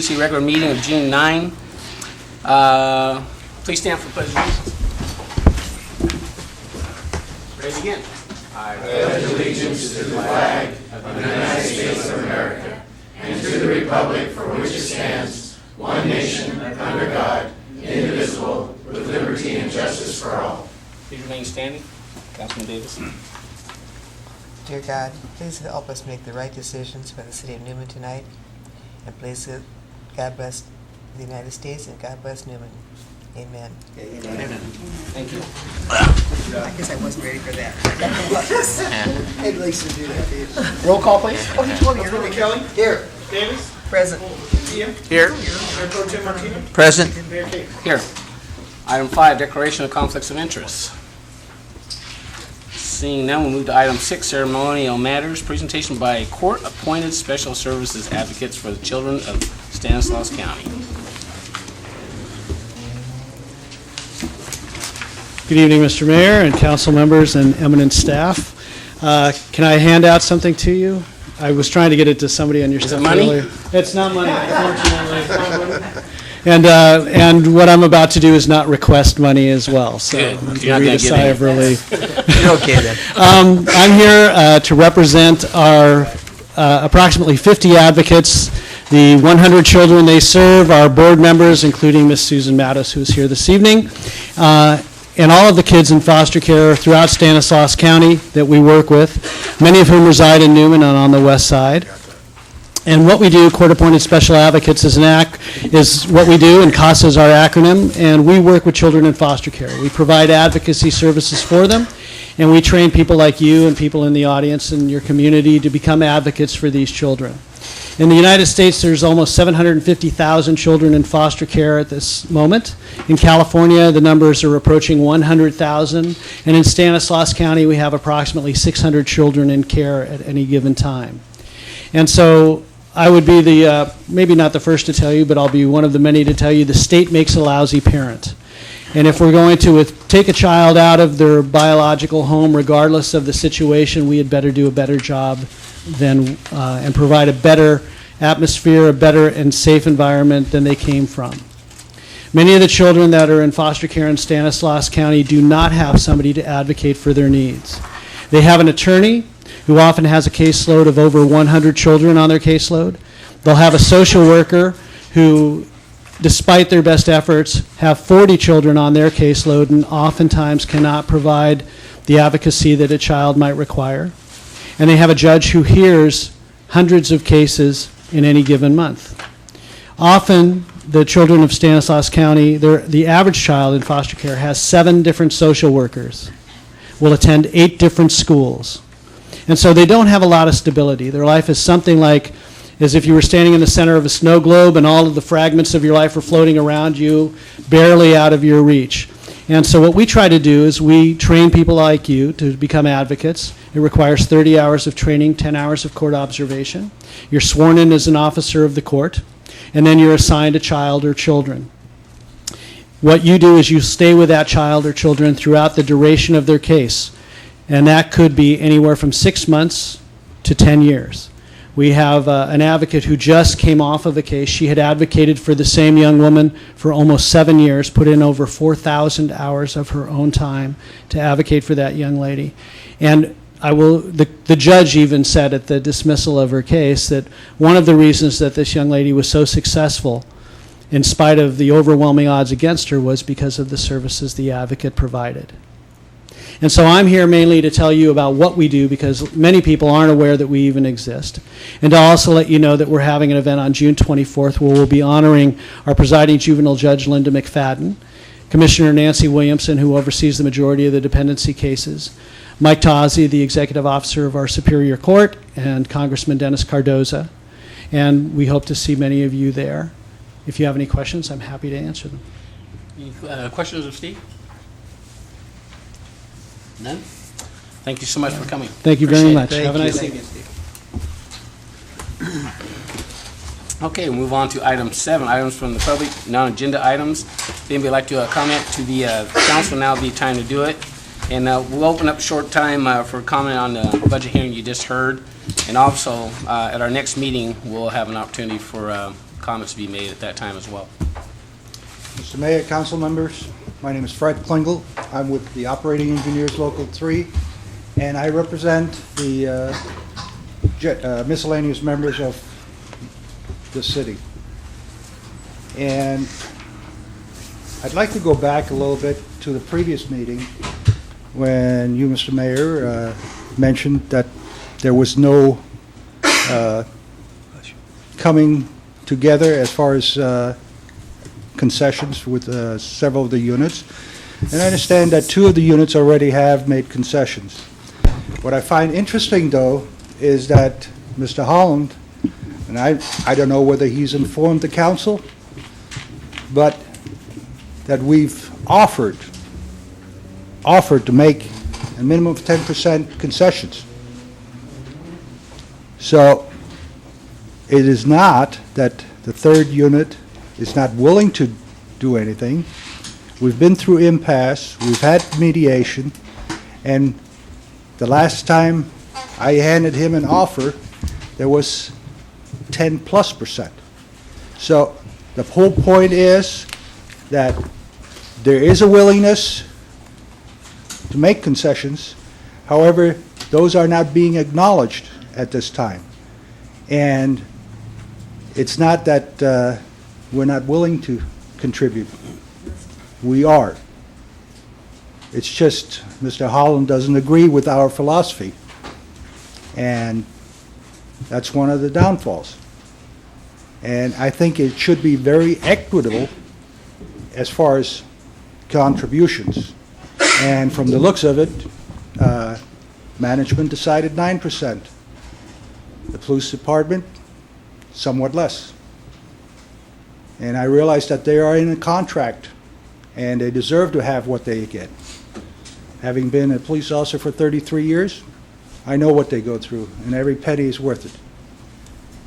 Agency regular meeting of June 9. Please stand for pledge of allegiance. Ready to begin. I pledge allegiance to the flag of the United States of America and to the republic for which it stands, one nation, under God, indivisible, with liberty and justice for all. Please remain standing. Councilman Davis. Dear God, please help us make the right decisions for the city of Newman tonight. And please, God bless the United States and God bless Newman. Amen. Amen. Thank you. I guess I wasn't ready for that. Ed likes to do that. Roll call, please. Oh, he told me Attorney earlier. Kelly? Here. Davis? Present. Ian? Here. Mayor Pro Tem Martino? Present. Mayor Kate? Here. Item 5, declaration of conflicts of interest. Seeing none, we'll move to item 6, ceremonial matters, presentation by court-appointed special services advocates for the children of Stanislaus County. Good evening, Mr. Mayor and council members and eminent staff. Can I hand out something to you? I was trying to get it to somebody on your staff money? earlier. It's not money, unfortunately. And what I'm about to do is not request money as well, so Good. I'm You're not read gonna a get sigh any. of relief. You're okay then. I'm here to represent our approximately 50 advocates, the 100 children they serve, our board members, including Ms. Susan Mattis, who is here this evening, and all of the kids in foster care throughout Stanislaus County that we work with, many of whom reside in Newman and on the west side. And what we do, Court-Appointed Special Advocates, is what we do, and CASA is our acronym, and we work with children in foster care. We provide advocacy services for them, and we train people like you and people in the audience and your community to become advocates for these children. In the United States, there's almost 750,000 children in foster care at this moment. In California, the numbers are approaching 100,000, and in Stanislaus County, we have approximately 600 children in care at any given time. And so I would be maybe not the first to tell you, but I'll be one of the many to tell you the state makes a lousy parent. And if we're going to take a child out of their biological home, regardless of the situation, we had better do a better job and provide a better atmosphere, a better and safe environment than they came from. Many of the children that are in foster care in Stanislaus County do not have somebody to advocate for their needs. They have an attorney who often has a caseload of over 100 children on their caseload. They'll have a social worker who, despite their best efforts, have 40 children on their caseload and oftentimes cannot provide the advocacy that a child might require. And they have a judge who hears hundreds of cases in any given month. Often, the children of Stanislaus County, the average child in foster care has 7 different social workers, will attend 8 different schools. And so they don't have a lot of stability. Their life is something like as if you were standing in the center of a snow globe and all of the fragments of your life are floating around you, barely out of your reach. And so what we try to do is we train people like you to become advocates. It requires 30 hours of training, 10 hours of court observation. You're sworn in as an officer of the court, and then you're assigned a child or children. What you do is you stay with that child or children throughout the duration of their case, and that could be anywhere from 6 months to 10 years. We have an advocate who just came off of a case. She had advocated for the same young woman for almost 7 years, put in over 4,000 hours of her own time to advocate for that young lady. And the judge even said at the dismissal of her case that one of the reasons that this young lady was so successful, in spite of the overwhelming odds against her, was because of the services the advocate provided. And so I'm here mainly to tell you about what we do, because many people aren't aware that we even exist. And to also let you know that we're having an event on June 24th where we'll be honoring our presiding juvenile judge, Linda McFadden, Commissioner Nancy Williamson, who oversees the majority of the dependency cases, Mike Tozzi, the executive officer of our Superior Court, and Congressman Dennis Cardoza. And we hope to see many of you there. If you have any questions, I'm happy to answer them. Any questions of Steve? None? Thank you so much for coming. Thank you very much. Thank Have a you. nice Thank evening. Okay, we'll move on to item 7, items from the public, non-agenda items. If anybody would like to comment to the council, now would be time to do it. And we'll open up short time for comment on the budget hearing you just heard. And also, at our next meeting, we'll have an opportunity for comments to be made at that time as well. Mr. Mayor, council members, my name is Fred Klingel. I'm with the Operating Engineers Local 3, and I represent the miscellaneous members of the city. And I'd like to go back a little bit to the previous meeting when you, Mr. Mayor, mentioned that there was no coming together as far as concessions with several of the units. And I understand that 2 of the units already have made concessions. What I find interesting, though, is that Mr. Holland, and I don't know whether he's informed the council, but that we've offered to make a minimum of 10% concessions. So it is not that the 3rd unit is not willing to do anything. We've been through impasse, we've had mediation, and the last time I handed him an offer, there was 10+%. So the whole point is that there is a willingness to make concessions. However, those are not being acknowledged at this time. And it's not that we're not willing to contribute. We are. It's just Mr. Holland doesn't agree with our philosophy. And that's one of the downfalls. And I think it should be very equitable as far as contributions. And from the looks of it, management decided 9%. The police department, somewhat less. And I realize that they are in a contract, and they deserve to have what they get. Having been a police officer for 33 years, I know what they go through, and every penny is worth it.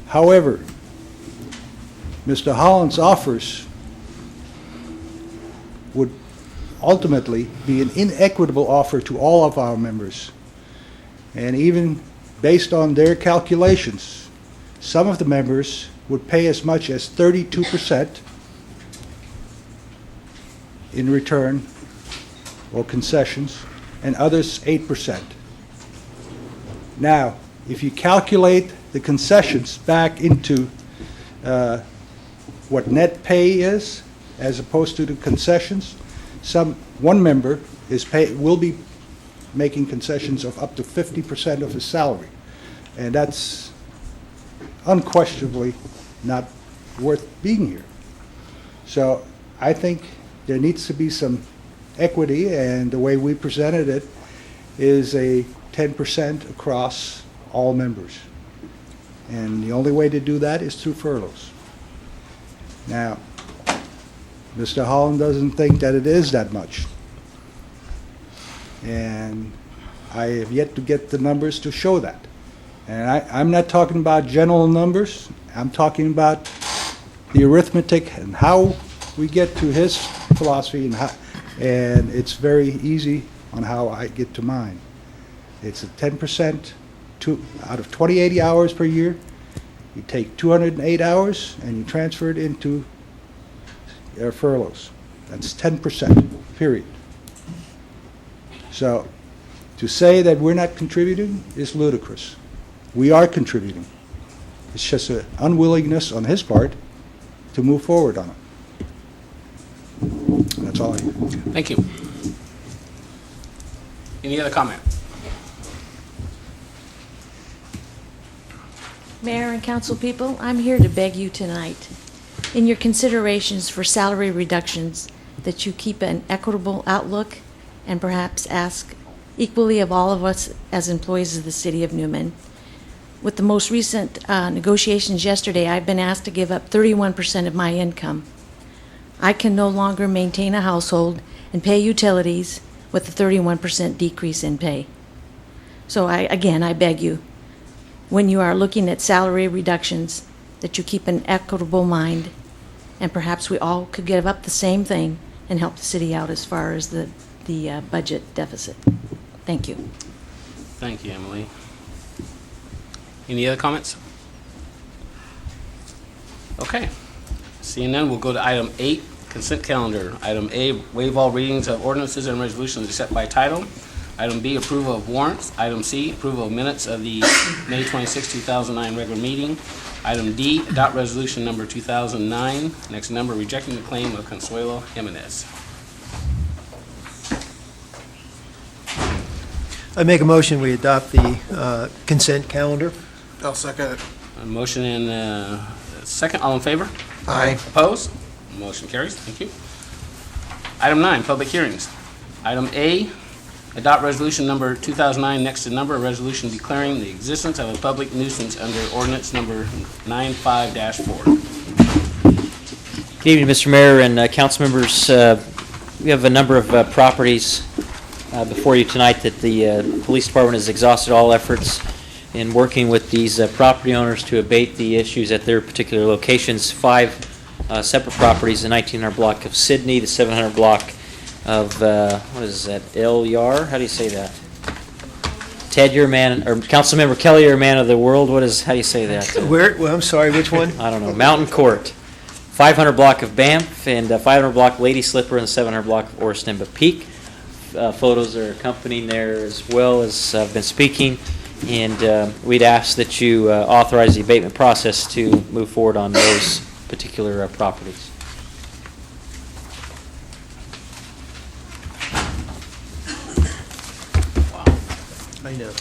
However, Mr. Holland's offers would ultimately be an inequitable offer to all of our members. And even based on their calculations, some of the members would pay as much as 32% in return or concessions, and others 8%. Now, if you calculate the concessions back into what net pay is, as opposed to the concessions, one member will be making concessions of up to 50% of his salary, and that's unquestionably not worth being here. So I think there needs to be some equity, and the way we presented it is a 10% across all members. And the only way to do that is through furloughs. Now, Mr. Holland doesn't think that it is that much. And I have yet to get the numbers to show that. And I'm not talking about general numbers. I'm talking about the arithmetic and how we get to his philosophy, and it's very easy on how I get to mine. It's a 10% out of 2080 hours per year. You take 208 hours and you transfer it into furloughs. That's 10%, period. So to say that we're not contributing is ludicrous. We are contributing. It's just an unwillingness on his part to move forward on it. That's all I have. Thank you. Any other comment? Mayor and council people, I'm here to beg you tonight, in your considerations for salary reductions, that you keep an equitable outlook and perhaps ask equally of all of us as employees of the city of Newman. With the most recent negotiations yesterday, I've been asked to give up 31% of my income. I can no longer maintain a household and pay utilities with a 31% decrease in pay. So I beg you, when you are looking at salary reductions, that you keep an equitable mind, and perhaps we all could give up the same thing and help the city out as far as the budget deficit. Thank you. Thank you, Emily. Any other comments? Okay. Seeing none, we'll go to item 8, consent calendar. Item A, waive all readings of ordinances and resolutions except by title. Item B, approval of warrants. Item C, approval of minutes of the May 26, 2009 regular meeting. Item D, adopt resolution number 2009, next number, rejecting the claim of Consuelo Jimenez. I make a motion, we adopt the consent calendar. I'll second it. A motion and second, all in favor? Aye. Opposed? Motion carries. Thank you. Item 9, public hearings. Item A, adopt resolution number 2009, next to number, a resolution declaring the existence of a public nuisance under ordinance number 95-4. Good evening, Mr. Mayor and council members. We have a number of properties before you tonight that the police department has exhausted all efforts in working with these property owners to abate the issues at their particular locations. 5 separate properties, the 1900 block of Sydney, the 700 block of, what is that, El Yar? How do you say that? Ted, you're a man, or Councilmember Kelly, you're a man of the world. How do you say that? Where, well, I'm sorry, which one? I don't know. Mountain Court. 500 block of Banff, and 500 block Lady Slipper, and the 700 block of Oristemba Peak. Photos are accompanying there as well as I've been speaking, and we'd ask that you authorize the abatement process to move forward on those particular properties. I know.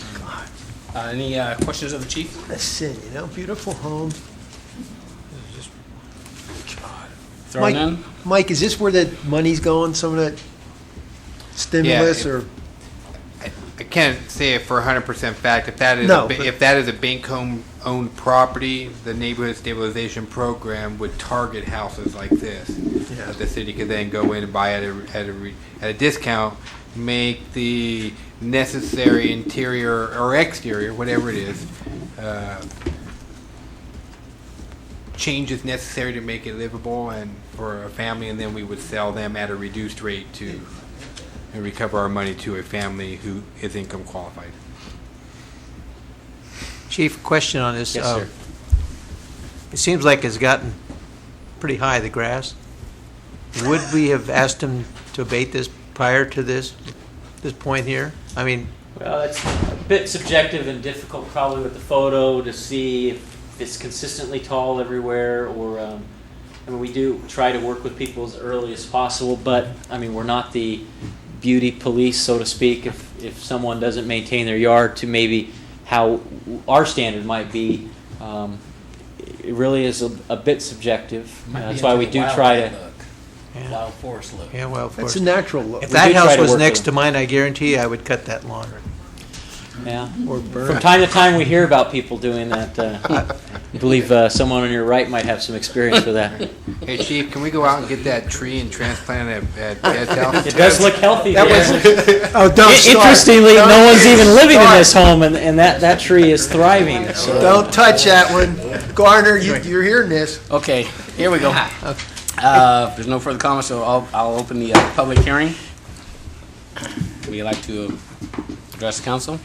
Any questions of the chief? Listen, beautiful home. Throwing none? Mike, is this where the money's going, some of that stimulus, Yeah, or? I can't say it for 100% fact. If that is No, if that is a bank-owned property, the neighborhood stabilization program would target houses like this. Yeah. The city could then go in and buy at a discount, make the necessary interior or exterior, whatever it is, changes necessary to make it livable and for a family, and then we would sell them at a reduced rate to and recover our money to a family who is income qualified. Chief, question on this. Yes, sir. It seems like it's gotten pretty high, the grass. Would we have asked him to abate this prior to this point here? I mean, Well, it's a bit subjective and difficult probably with the photo to see if it's consistently tall everywhere, or I mean, we do try to work with people as early as possible, but I mean, we're not the beauty police, so to speak. If someone doesn't maintain their yard to maybe how our standard might be, it really is a bit subjective. That's why we do try to. Wild forest look. yeah, well, of course. That's a natural look. If We that do try house to was work next with to mine, I guarantee I would cut that lawn. Yeah. Or burn From it. time to time, we hear about people doing that. I believe someone on your right might have some experience with that. Hey, Chief, can we go out and get that tree and transplant it at Ted's house? It does look healthy there. Oh, don't start. Interestingly, Don't no one's even living in start. this home, and that tree is thriving. So. Don't touch that one. Garner, you're hearing this. Okay, here we go. If there's no further comments, so I'll open the public hearing. Would you like to address the council?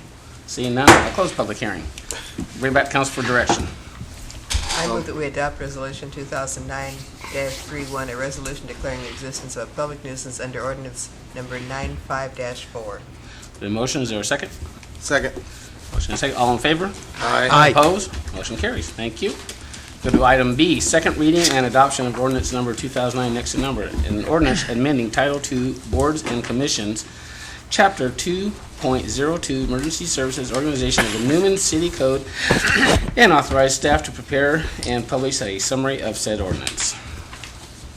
Seeing none, I'll close the public hearing. Bring it back to council for direction. I move that we adopt Resolution 2009-31, a resolution declaring the existence of a public nuisance under ordinance number 95-4. The motion, is there a second? Second. Motion and second, all in favor? Aye. Opposed? Motion carries. Thank you. Go to item B, second reading and adoption of ordinance number 2009, next to number. An ordinance amending Title II Boards and Commissions, Chapter 2.02, Emergency Services Organization of the Newman City Code, and authorize staff to prepare and publish a summary of said ordinance.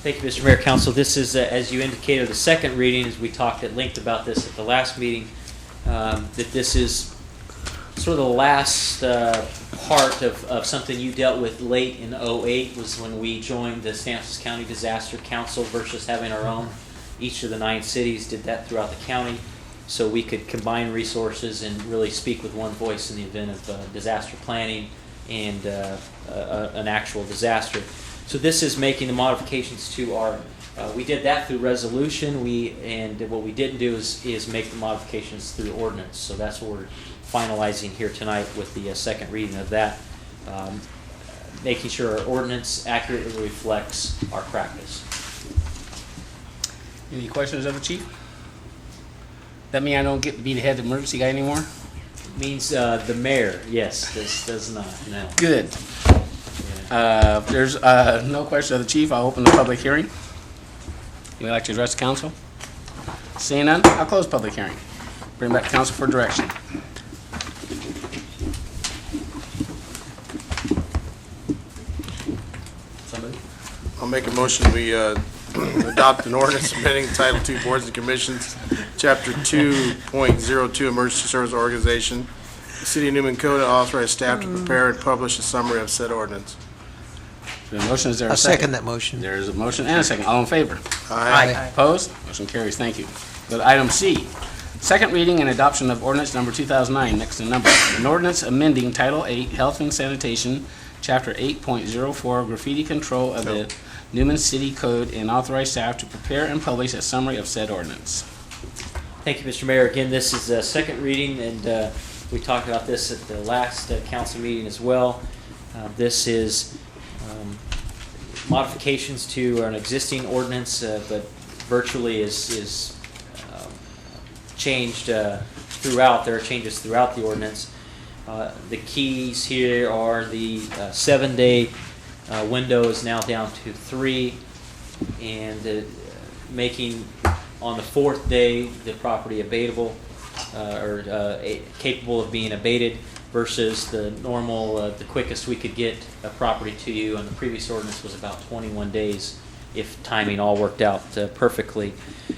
Thank you, Mr. Mayor, Council. This is, as you indicated, the second reading, as we talked at length about this at the last meeting, that this is sort of the last part of something you dealt with late in 2008, was when we joined the Stanislaus County Disaster Council versus having our own. Each of the 9 cities did that throughout the county, so we could combine resources and really speak with one voice in the event of disaster planning and an actual disaster. So this is making the modifications to our, we did that through resolution, and what we didn't do is make the modifications through ordinance. So that's what we're finalizing here tonight with the second reading of that. making sure our ordinance accurately reflects our practice. Any questions of the chief? That mean I don't get to be the head emergency guy anymore? Means the mayor, yes, this does not, no. Good. If there's no question of the chief, I'll open the public hearing. You would like to address the council? Seeing none, I'll close public hearing. Bring back to council for direction. Somebody? I'll make a motion, we adopt an ordinance amending Title II Boards and Commissions, Chapter 2.02 Emergency Service Organization, the City of Newman Code, and authorize staff to prepare and publish a summary of said ordinance. The motion, is there a I'll second? second that motion. There is a motion and a second. All in favor? Aye. Opposed? Motion carries. Thank you. Go to item C. Second reading and adoption of ordinance number 2009, next in number. An ordinance amending Title 8 Health and Sanitation, Chapter 8.04 Graffiti Control of the Newman City Code, and authorize staff to prepare and publish a summary of said ordinance. Thank you, Mr. Mayor. Again, this is a second reading, and we talked about this at the last council meeting as well. This is modifications to an existing ordinance, but virtually is changed throughout. There are changes throughout the ordinance. The keys here are the 7-day window is now down to 3, and making on the 4th day the property abatable or capable of being abated versus the normal, the quickest we could get a property to you on the previous ordinance was about 21 days if timing all worked out perfectly.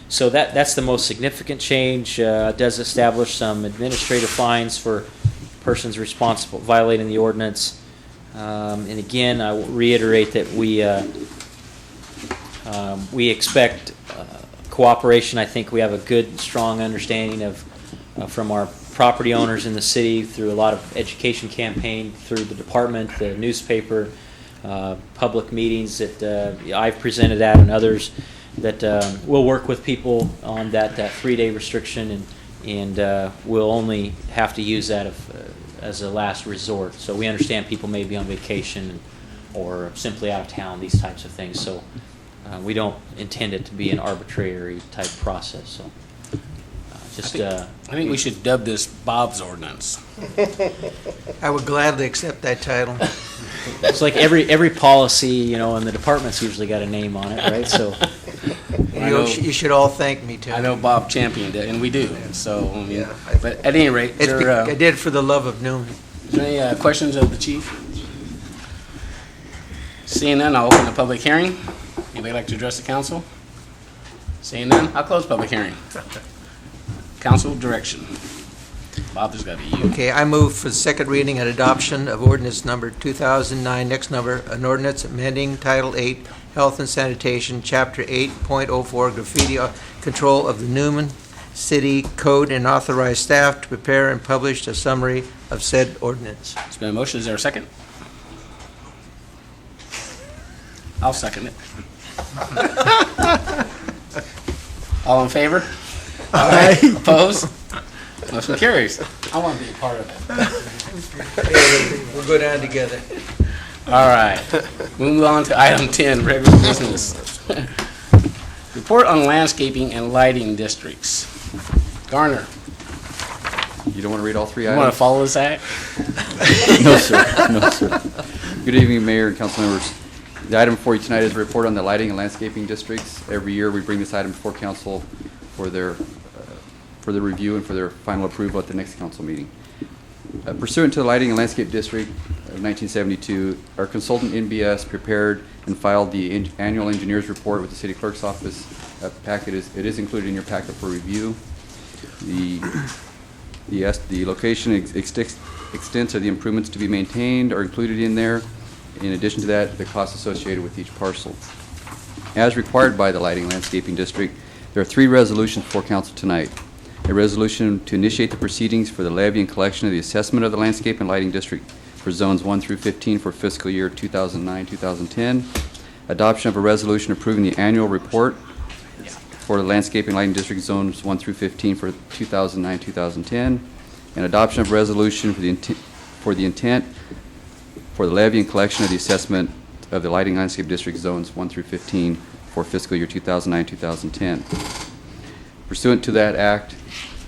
So that's the most significant change. It does establish some administrative fines for persons responsible violating the ordinance. And again, I will reiterate that we expect cooperation. I think we have a good, strong understanding of from our property owners in the city through a lot of education campaign, through the department, the newspaper, public meetings that I've presented at and others, that we'll work with people on that 3-day restriction, and we'll only have to use that as a last resort. So we understand people may be on vacation or simply out of town, these types of things. So we don't intend it to be an arbitrary type process. So I think we should dub this Bob's ordinance. I would gladly accept that title. it's like every policy, and the department's usually got a name on it, right? So You should all thank me, too. I know Bob championed it, and we do. So, I mean, Yeah. but at any rate, I did for the love of Newman. is there any questions of the chief? Seeing none, I'll open the public hearing. Anybody like to address the council? Seeing none, I'll close public hearing. Council direction. Bob, there's got to be you. Okay, I move for the second reading and adoption of ordinance number 2009, next number, an ordinance amending Title 8 Health and Sanitation, Chapter 8.04 Graffiti Control of the Newman City Code, and authorize staff to prepare and publish a summary of said ordinance. It's been a motion. Is there a second? I'll second it. All in favor? Aye. Opposed? Motion carries. I want to be a part of it. We'll go down together. All right. We move on to item 10, regular business. Report on landscaping and lighting districts. Garner, You don't want to read all 3 you items? want to follow this act? No, sir. No, sir. Good evening, Mayor and council members. The item before you tonight is a report on the lighting and landscaping districts. Every year, we bring this item before council for their review and for their final approval at the next council meeting. Pursuant to the Lighting and Landscape District of 1972, our consultant NBS prepared and filed the annual engineer's report with the city clerk's office. It is included in your packet for review. The location, extents of the improvements to be maintained are included in there. In addition to that, the costs associated with each parcel. As required by the Lighting and Landscaping District, there are 3 resolutions for council tonight. A resolution to initiate the proceedings for the levy and collection of the assessment of the landscape and lighting district for zones 1 through 15 for fiscal year 2009-2010. Adoption of a resolution approving the annual report for the landscape and lighting district zones 1 through 15 for 2009-2010. And adoption of a resolution for the intent for the levy and collection of the assessment of the lighting landscape district zones 1 through 15 for fiscal year 2009-2010. Pursuant to that act,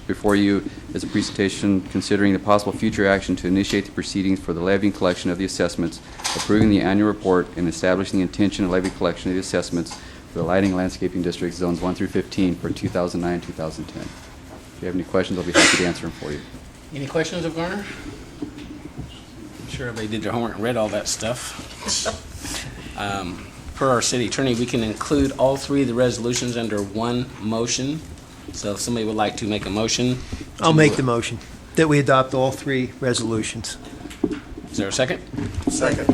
before you is a presentation considering the possible future action to initiate the proceedings for the levy and collection of the assessments, approving the annual report, and establishing the intention of levy collection of the assessments for the lighting and landscaping district zones 1 through 15 for 2009-2010. If you have any questions, I'll be happy to answer them for you. Any questions of Garner? I'm sure everybody did their homework and read all that stuff. Per our city attorney, we can include all three of the resolutions under one motion. So if somebody would like to make a motion. I'll make the motion that we adopt all three resolutions. Is there a second? Second.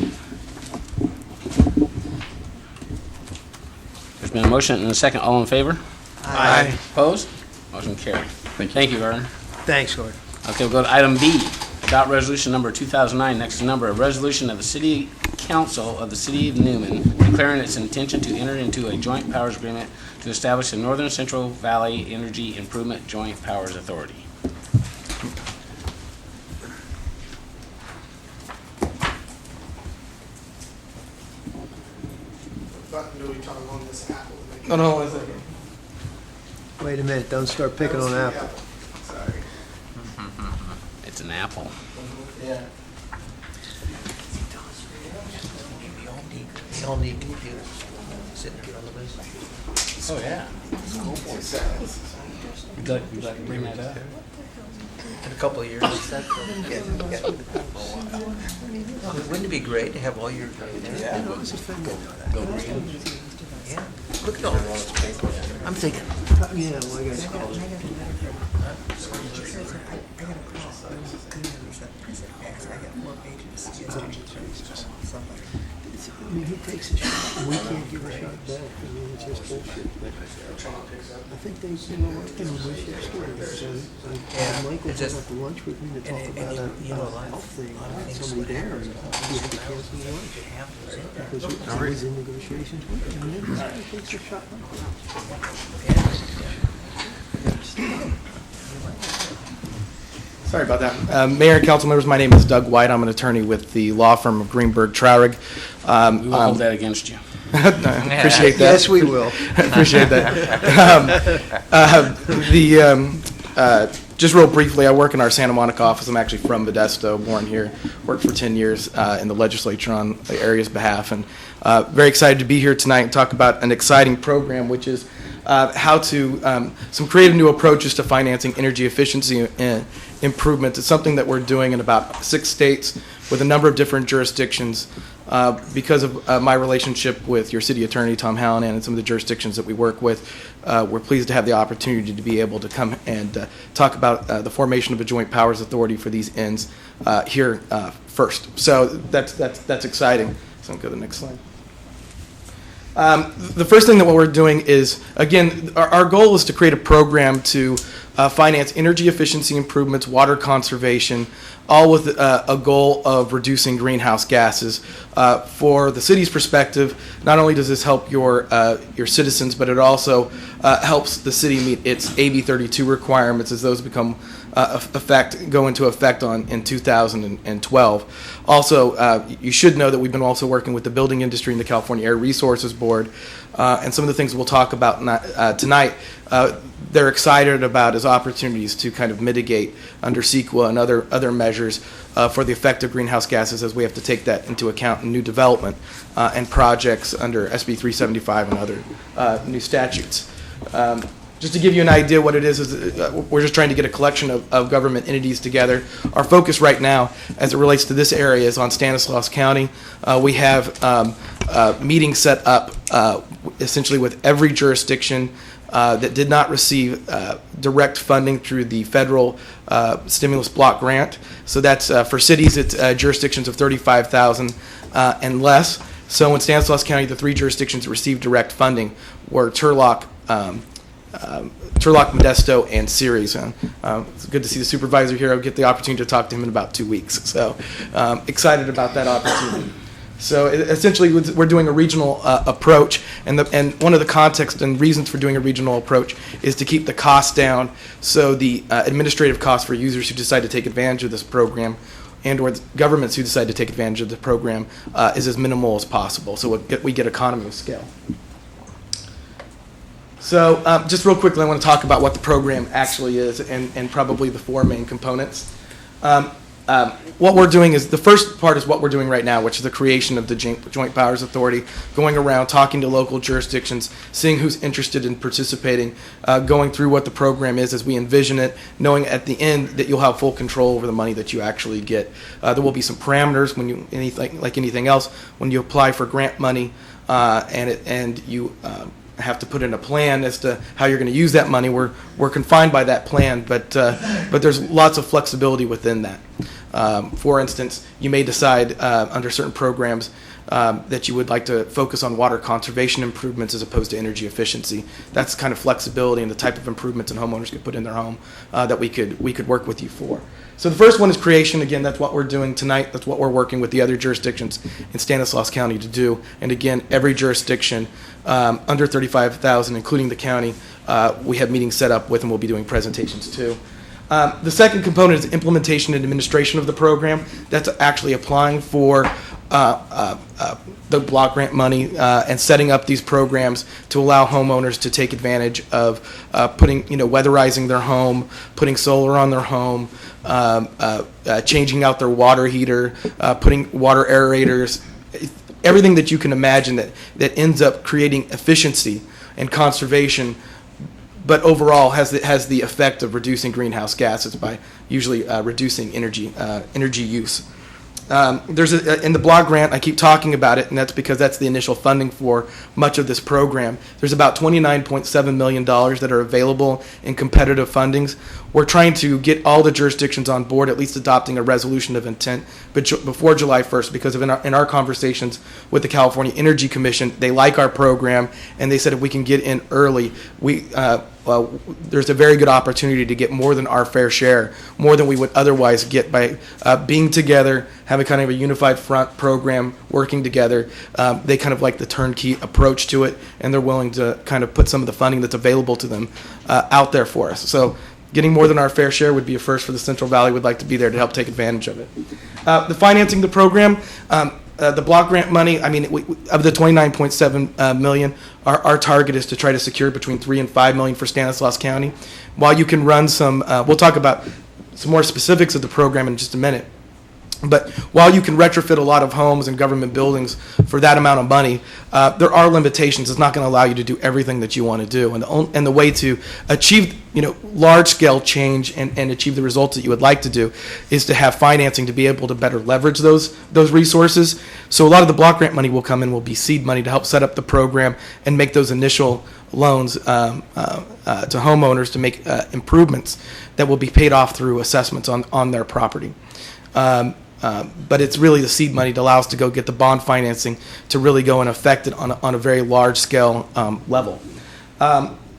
There's been a motion and a second. All in favor? Aye. Opposed? Motion carried. Thank you, Garner. Thanks, Gordon. Okay, we'll go to item B. Adopt resolution number 2009, next to number, a resolution of the City Council of the City of Newman declaring its intention to enter into a joint powers agreement to establish the Northern Central Valley Energy Improvement Joint Powers Authority. No, no, 1 second. Wait a minute, don't start picking on Apple. Sorry. It's an apple. Yeah. We all need computers. Sit and get on the list. Oh, yeah. You'd like to bring that up? In a couple of years. Wouldn't it be great to have all your... Yeah. Yeah. Look at all this. I'm thinking, Yeah, well, I got to call it. I mean, he takes a shot, and we can't give a shot back. I mean, it's just bullshit. But I think they, we share stories. And Michael it's took just- out to lunch with me to talk and about you know, a health thing. Somebody there, and he had to cancel the lunch because he was in negotiations with him. And then this guy takes a shot. Sorry about that. Mayor and council members, my name is Doug White. I'm an attorney with the law firm of Greenberg Traurig. We will hold that against you. Appreciate that. Yes, we will. Appreciate that. Just real briefly, I work in our Santa Monica office. I'm actually from Modesto, born here. Worked for 10 years in the legislature on the area's behalf, and very excited to be here tonight and talk about an exciting program, which is how to some creative new approaches to financing energy efficiency improvements. It's something that we're doing in about 6 states with a number of different jurisdictions. Because of my relationship with your city attorney, Tom Hallinan, and some of the jurisdictions that we work with, we're pleased to have the opportunity to be able to come and talk about the formation of a joint powers authority for these ends here first. So that's exciting. So I'll go to the next slide. The first thing that what we're doing is, again, our goal is to create a program to finance energy efficiency improvements, water conservation, all with a goal of reducing greenhouse gases. For the city's perspective, not only does this help your citizens, but it also helps the city meet its AB 32 requirements as those become go into effect in 2012. Also, you should know that we've been also working with the building industry and the California Air Resources Board, and some of the things we'll talk about tonight. They're excited about as opportunities to kind of mitigate under CEQA and other measures for the effect of greenhouse gases, as we have to take that into account in new development and projects under SB 375 and other new statutes. Just to give you an idea what it is we're just trying to get a collection of government entities together. Our focus right now, as it relates to this area, is on Stanislaus County. We have meetings set up essentially with every jurisdiction that did not receive direct funding through the federal stimulus block grant. So that's for cities, it's jurisdictions of 35,000 and less. So in Stanislaus County, the 3 jurisdictions that received direct funding were Turlock, Modesto, and Ceres. It's good to see the supervisor here. I'll get the opportunity to talk to him in about 2 weeks. So excited about that opportunity. So essentially, we're doing a regional approach, and one of the context and reasons for doing a regional approach is to keep the costs down, so the administrative costs for users who decide to take advantage of this program and/or governments who decide to take advantage of the program is as minimal as possible. So we get economy of scale. So just real quickly, I want to talk about what the program actually is and probably the four main components. What we're doing is, the first part is what we're doing right now, which is the creation of the Joint Powers Authority, going around, talking to local jurisdictions, seeing who's interested in participating, going through what the program is as we envision it, knowing at the end that you'll have full control over the money that you actually get. There will be some parameters when you, like anything else, when you apply for grant money, and you have to put in a plan as to how you're going to use that money. We're confined by that plan, but there's lots of flexibility within that. For instance, you may decide under certain programs that you would like to focus on water conservation improvements as opposed to energy efficiency. That's kind of flexibility and the type of improvements that homeowners could put in their home that we could work with you for. So the first one is creation. Again, that's what we're doing tonight. That's what we're working with the other jurisdictions in Stanislaus County to do. And again, every jurisdiction under 35,000, including the county, we have meetings set up with, and we'll be doing presentations too. The second component is implementation and administration of the program. That's actually applying for the block grant money and setting up these programs to allow homeowners to take advantage of putting, weatherizing their home, putting solar on their home, changing out their water heater, putting water aerators, everything that you can imagine that ends up creating efficiency and conservation, but overall has the effect of reducing greenhouse gases by usually reducing energy use. There's in the block grant, I keep talking about it, and that's because that's the initial funding for much of this program. There's about $29.7 million that are available in competitive fundings. We're trying to get all the jurisdictions on board, at least adopting a resolution of intent before July 1st, because in our conversations with the California Energy Commission, they like our program, and they said if we can get in early, there's a very good opportunity to get more than our fair share, more than we would otherwise get by being together, having kind of a unified front program, working together. They kind of like the turnkey approach to it, and they're willing to kind of put some of the funding that's available to them out there for us. So getting more than our fair share would be a first for the Central Valley. We'd like to be there to help take advantage of it. The financing the program, the block grant money, of the $29.7 million, our target is to try to secure between $3 and $5 million for Stanislaus County. While you can run some, we'll talk about some more specifics of the program in just a minute. But while you can retrofit a lot of homes and government buildings for that amount of money, there are limitations. It's not going to allow you to do everything that you want to do. And the way to achieve large-scale change and achieve the results that you would like to do is to have financing to be able to better leverage those resources. So a lot of the block grant money will come in will be seed money to help set up the program and make those initial loans to homeowners to make improvements that will be paid off through assessments on their property. But it's really the seed money that allows us to go get the bond financing to really go and affect it on a very large scale level.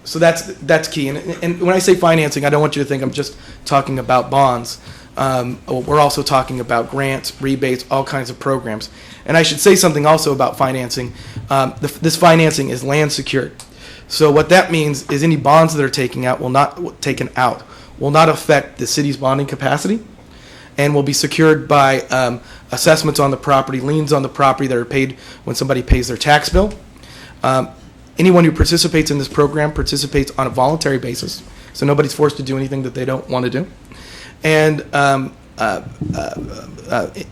So that's key. And when I say financing, I don't want you to think I'm just talking about bonds. We're also talking about grants, rebates, all kinds of programs. And I should say something also about financing. This financing is land secured. So what that means is any bonds that are taken out will not affect the city's bonding capacity, and will be secured by assessments on the property, liens on the property that are paid when somebody pays their tax bill. Anyone who participates in this program participates on a voluntary basis, so nobody's forced to do anything that they don't want to do. And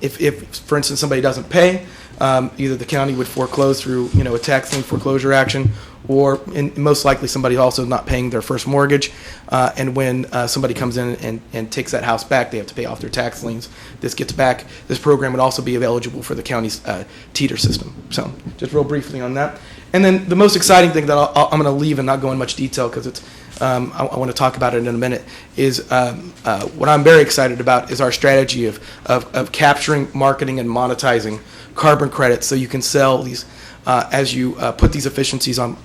if, for instance, somebody doesn't pay, either the county would foreclose through a tax lien foreclosure action, or most likely somebody also not paying their first mortgage, and when somebody comes in and takes that house back, they have to pay off their tax liens. This gets back. This program would also be eligible for the county's teeter system. So just real briefly on that. And then the most exciting thing that I'm going to leave and not go in much detail because it's I want to talk about it in a minute, is what I'm very excited about is our strategy of capturing, marketing, and monetizing carbon credits so you can sell these as you put these efficiencies on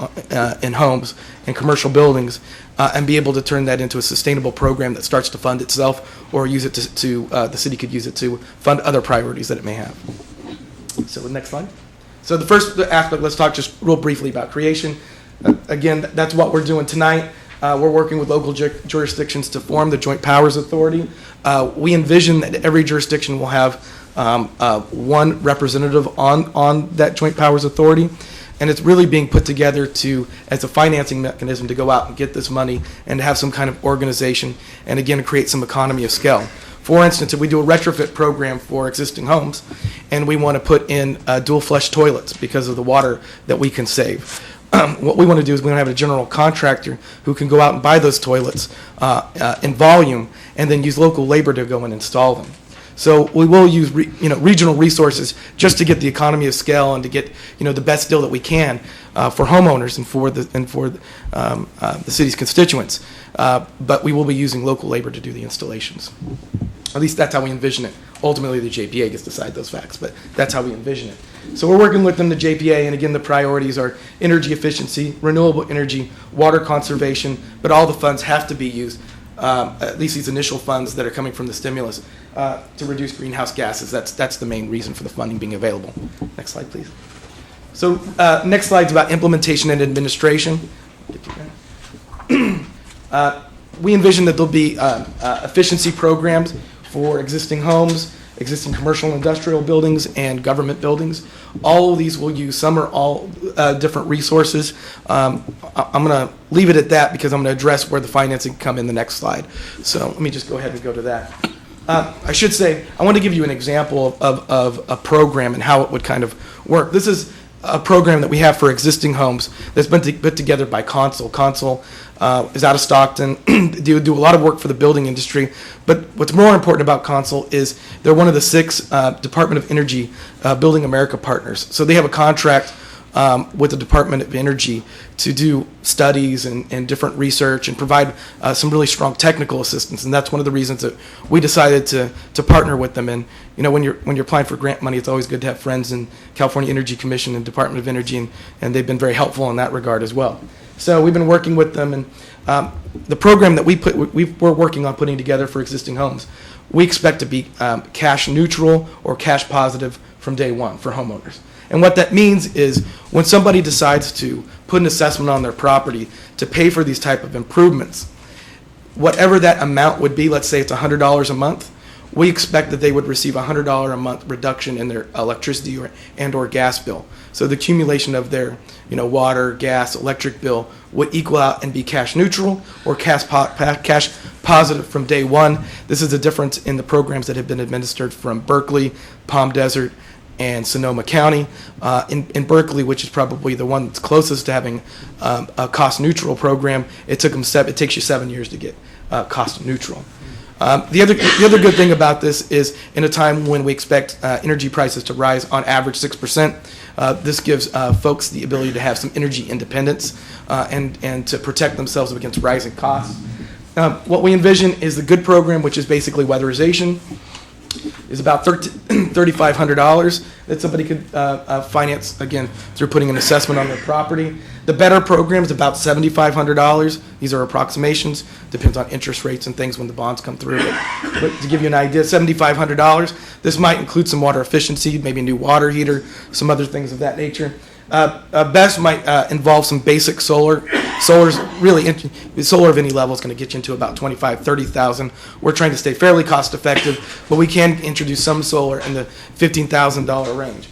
in homes and commercial buildings, and be able to turn that into a sustainable program that starts to fund itself, or use it to the city could use it to fund other priorities that it may have. So the next slide. So the first aspect, let's talk just real briefly about creation. Again, that's what we're doing tonight. We're working with local jurisdictions to form the Joint Powers Authority. We envision that every jurisdiction will have one representative on that Joint Powers Authority, and it's really being put together as a financing mechanism to go out and get this money and to have some kind of organization and again create some economy of scale. For instance, if we do a retrofit program for existing homes and we want to put in dual flush toilets because of the water that we can save, what we want to do is we want to have a general contractor who can go out and buy those toilets in volume and then use local labor to go and install them. So we will use regional resources just to get the economy of scale and to get the best deal that we can for homeowners and for the city's constituents. But we will be using local labor to do the installations. At least that's how we envision it. Ultimately, the JPA gets to decide those facts, but that's how we envision it. So we're working with them, the JPA, and again, the priorities are energy efficiency, renewable energy, water conservation, but all the funds have to be used, at least these initial funds that are coming from the stimulus, to reduce greenhouse gases. That's the main reason for the funding being available. Next slide, please. So next slide's about implementation and administration. We envision that there'll be efficiency programs for existing homes, existing commercial and industrial buildings, and government buildings. All of these will use some or all different resources. I'm going to leave it at that because I'm going to address where the financing can come in the next slide. So let me just go ahead and go to that. I should say, I want to give you an example of a program and how it would kind of work. This is a program that we have for existing homes that's been put together by Consul. Consul is out of Stockton. They do a lot of work for the building industry. But what's more important about Consul is they're one of the 6 Department of Energy Building America partners. So they have a contract with the Department of Energy to do studies and different research and provide some really strong technical assistance. And that's one of the reasons that we decided to partner with them. And when you're applying for grant money, it's always good to have friends in California Energy Commission and Department of Energy, and they've been very helpful in that regard as well. So we've been working with them, and the program that we're working on putting together for existing homes, we expect to be cash neutral or cash positive from day one for homeowners. And what that means is when somebody decides to put an assessment on their property to pay for these type of improvements, whatever that amount would be, let's say it's $100 a month, we expect that they would receive a $100 a month reduction in their electricity or gas bill. So the accumulation of their water, gas, electric bill would equal out and be cash neutral or cash positive from day one. This is the difference in the programs that have been administered from Berkeley, Palm Desert, and Sonoma County. In Berkeley, which is probably the one that's closest to having a cost neutral program, it takes you 7 years to get cost neutral. The other good thing about this is in a time when we expect energy prices to rise on average 6%, this gives folks the ability to have some energy independence and to protect themselves against rising costs. What we envision is the good program, which is basically weatherization, is about $3,500 that somebody could finance, again, through putting an assessment on their property. The better program is about $7,500. These are approximations. Depends on interest rates and things when the bonds come through. But to give you an idea, $7,500. This might include some water efficiency, maybe a new water heater, some other things of that nature. Best might involve some basic solar. Solar's really, solar of any level is going to get you into about $25,000, $30,000. We're trying to stay fairly cost effective, but we can introduce some solar in the $15,000 range.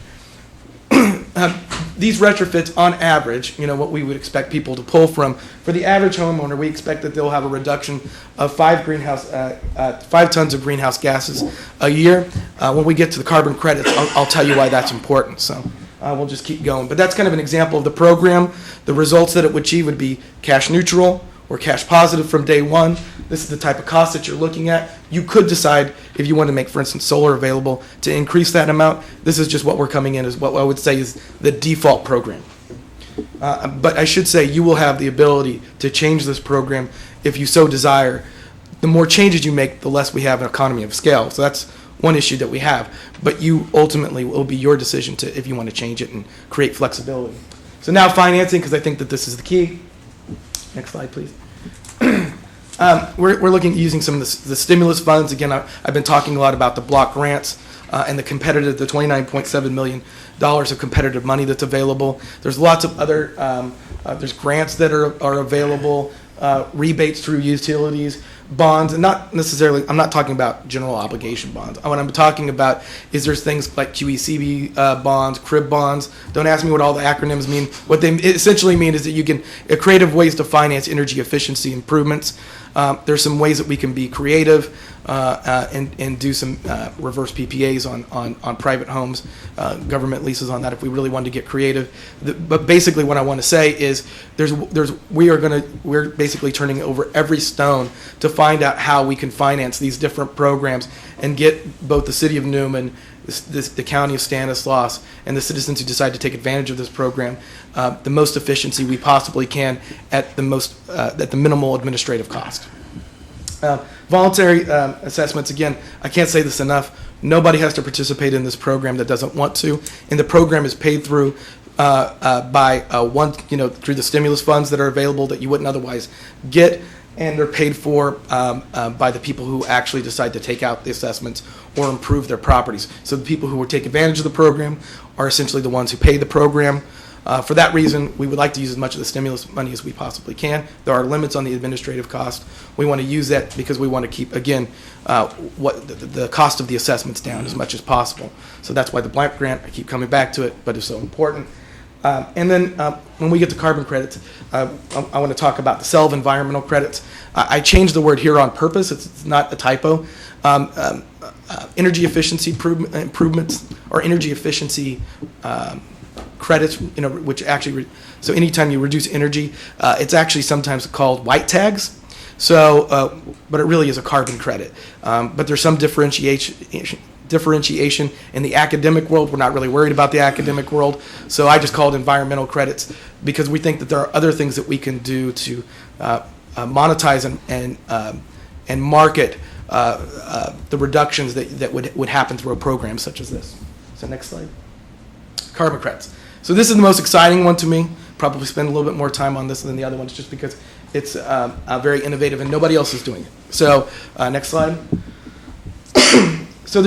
These retrofits, on average, what we would expect people to pull from, for the average homeowner, we expect that they'll have a reduction of 5 tons of greenhouse gases a year. When we get to the carbon credits, I'll tell you why that's important. So we'll just keep going. But that's kind of an example of the program. The results that it would achieve would be cash neutral or cash positive from day one. This is the type of cost that you're looking at. You could decide if you want to make, for instance, solar available to increase that amount. This is just what we're coming in as what I would say is the default program. But I should say you will have the ability to change this program if you so desire. The more changes you make, the less we have an economy of scale. So that's one issue that we have. But you ultimately will be your decision to if you want to change it and create flexibility. So now financing, because I think that this is the key. Next slide, please. We're looking at using some of the stimulus funds. Again, I've been talking a lot about the block grants. and the $29.7 million of competitive money that's available. There's lots of other, there's grants that are available, rebates through utilities, bonds, and not necessarily, I'm not talking about general obligation bonds. What I'm talking about is there's things like QECB bonds, CRIB bonds. Don't ask me what all the acronyms mean. What they essentially mean is that you can, creative ways to finance energy efficiency improvements. There's some ways that we can be creative and do some reverse PPAs on private homes, government leases on that if we really wanted to get creative. But basically what I want to say is we're basically turning over every stone to find out how we can finance these different programs and get both the city of Newman, the county of Stanislaus, and the citizens who decide to take advantage of this program the most efficiency we possibly can at the minimal administrative cost. Voluntary assessments, again, I can't say this enough. Nobody has to participate in this program that doesn't want to, and the program is paid through through the stimulus funds that are available that you wouldn't otherwise get, and they're paid for by the people who actually decide to take out the assessments or improve their properties. So the people who will take advantage of the program are essentially the ones who pay the program. For that reason, we would like to use as much of the stimulus money as we possibly can. There are limits on the administrative cost. We want to use that because we want to keep, again, the cost of the assessments down as much as possible. So that's why the blank grant, I keep coming back to it, but it's so important. And then when we get to carbon credits, I want to talk about the sale of environmental credits. I changed the word here on purpose. It's not a typo. Energy efficiency improvements or energy efficiency credits, which actually, so anytime you reduce energy, it's actually sometimes called white tags. So, but it really is a carbon credit. But there's some differentiation in the academic world. We're not really worried about the academic world. So I just called environmental credits because we think that there are other things that we can do to monetize and market the reductions that would happen through a program such as this. So next slide. Carbon credits. So this is the most exciting one to me. Probably spend a little bit more time on this than the other ones just because it's very innovative and nobody else is doing it. So next slide. So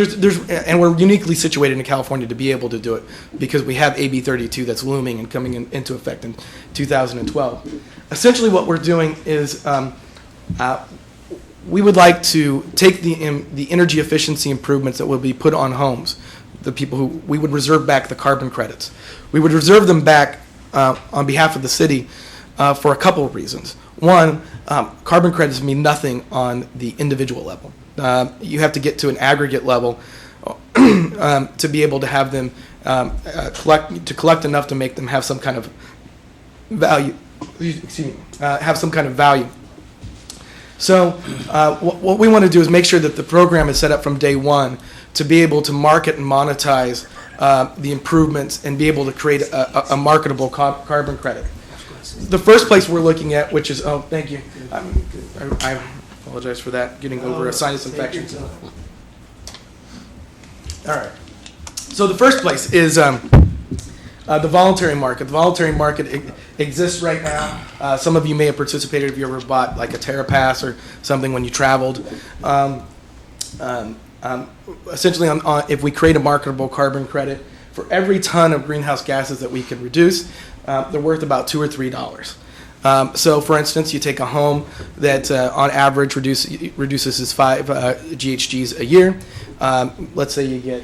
and we're uniquely situated in California to be able to do it because we have AB 32 that's looming and coming into effect in 2012. Essentially what we're doing is we would like to take the energy efficiency improvements that will be put on homes, the people who we would reserve back the carbon credits. We would reserve them back on behalf of the city for a couple of reasons. One, carbon credits mean nothing on the individual level. You have to get to an aggregate level to be able to have them collect enough to make them have some kind of value. Have some kind of value. So what we want to do is make sure that the program is set up from day one to be able to market and monetize the improvements and be able to create a marketable carbon credit. The first place we're looking at, which is, oh, thank you. I apologize for that, getting over a sinus infection. All right. So the first place is the voluntary market. The voluntary market exists right now. Some of you may have participated if you ever bought like a TerraPass or something when you traveled. Essentially, if we create a marketable carbon credit, for every ton of greenhouse gases that we can reduce, they're worth about $2 or $3. So, for instance, you take a home that on average reduces its 5 GHGs a year. Let's say you get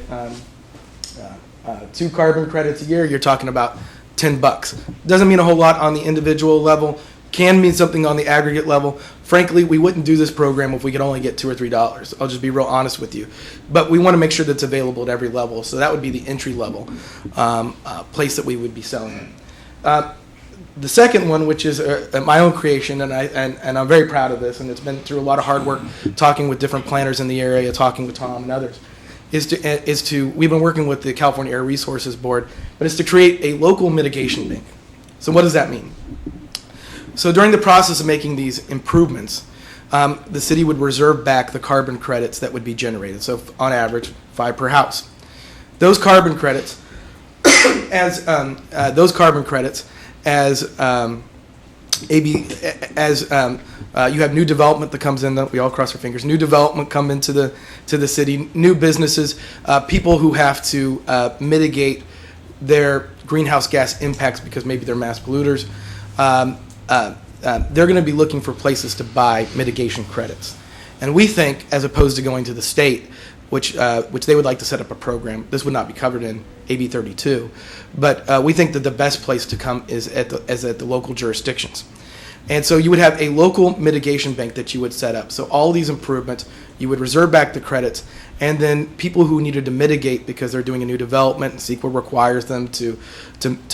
2 carbon credits a year, you're talking about $10. Doesn't mean a whole lot on the individual level, can mean something on the aggregate level. Frankly, we wouldn't do this program if we could only get $2 or $3. I'll just be real honest with you. But we want to make sure that it's available at every level, so that would be the entry level place that we would be selling it. The second one, which is my own creation, and I'm very proud of this, and it's been through a lot of hard work talking with different planners in the area, talking with Tom and others, we've been working with the California Air Resources Board, but it's to create a local mitigation bank. So what does that mean? So during the process of making these improvements, the city would reserve back the carbon credits that would be generated. So on average, 5 per house. Those carbon credits, as as you have new development that comes in, we all cross our fingers, new development come into the city, new businesses, people who have to mitigate their greenhouse gas impacts because maybe they're mass polluters, they're going to be looking for places to buy mitigation credits. And we think, as opposed to going to the state, which they would like to set up a program, this would not be covered in AB 32, but we think that the best place to come is at the local jurisdictions. And so you would have a local mitigation bank that you would set up. So all these improvements, you would reserve back the credits, and then people who needed to mitigate because they're doing a new development, and CEQA requires them to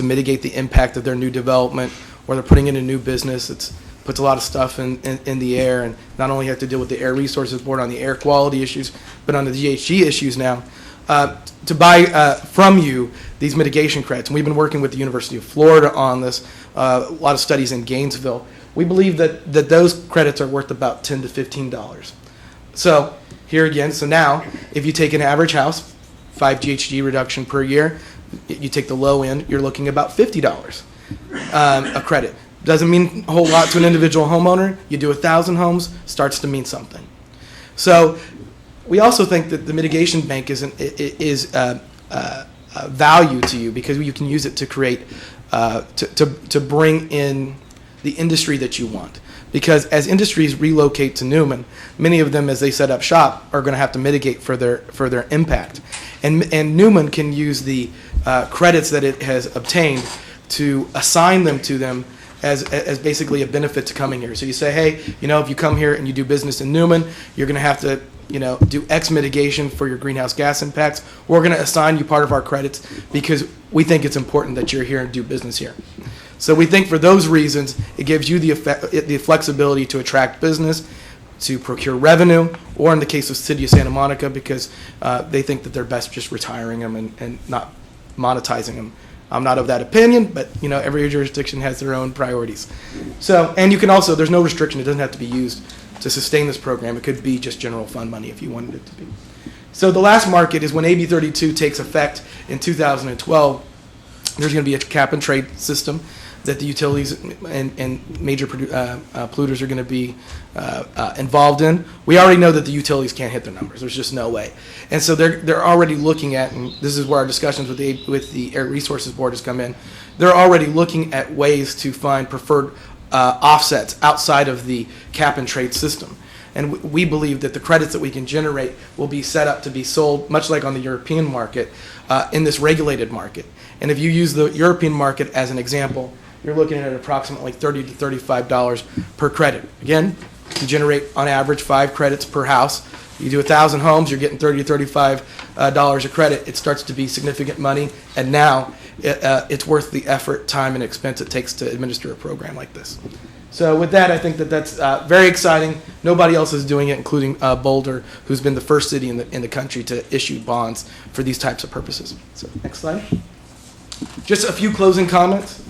mitigate the impact of their new development, or they're putting in a new business, puts a lot of stuff in the air, and not only have to deal with the Air Resources Board on the air quality issues, but on the GHG issues now, to buy from you these mitigation credits. And we've been working with the University of Florida on this, a lot of studies in Gainesville. We believe that those credits are worth about $10 to $15. So here again, so now if you take an average house, 5 GHG reduction per year, you take the low end, you're looking about $50 a credit. Doesn't mean a whole lot to an individual homeowner. You do 1,000 homes, starts to mean something. So we also think that the mitigation bank is value to you because you can use it to create, to bring in the industry that you want. Because as industries relocate to Newman, many of them, as they set up shop, are going to have to mitigate for their impact. And Newman can use the credits that it has obtained to assign them to them as basically a benefit to coming here. So you say, hey, if you come here and you do business in Newman, you're going to have to do X mitigation for your greenhouse gas impacts. We're going to assign you part of our credits because we think it's important that you're here and do business here. So we think for those reasons, it gives you the flexibility to attract business, to procure revenue, or in the case of City of Santa Monica, because they think that they're best just retiring them and not monetizing them. I'm not of that opinion, but every jurisdiction has their own priorities. So, and you can also, there's no restriction, it doesn't have to be used to sustain this program. It could be just general fund money if you wanted it to be. So the last market is when AB 32 takes effect in 2012, there's going to be a cap and trade system that the utilities and major polluters are going to be involved in. We already know that the utilities can't hit their numbers. There's just no way. And so they're already looking at, and this is where our discussions with the Air Resources Board has come in, they're already looking at ways to find preferred offsets outside of the cap and trade system. And we believe that the credits that we can generate will be set up to be sold, much like on the European market, in this regulated market. And if you use the European market as an example, you're looking at approximately $30 to $35 per credit. Again, you generate on average 5 credits per house. You do 1,000 homes, you're getting $30 to $35 a credit. It starts to be significant money, and now it's worth the effort, time, and expense it takes to administer a program like this. So with that, I think that's very exciting. Nobody else is doing it, including Boulder, who's been the first city in the country to issue bonds for these types of purposes. So next slide. Just a few closing comments.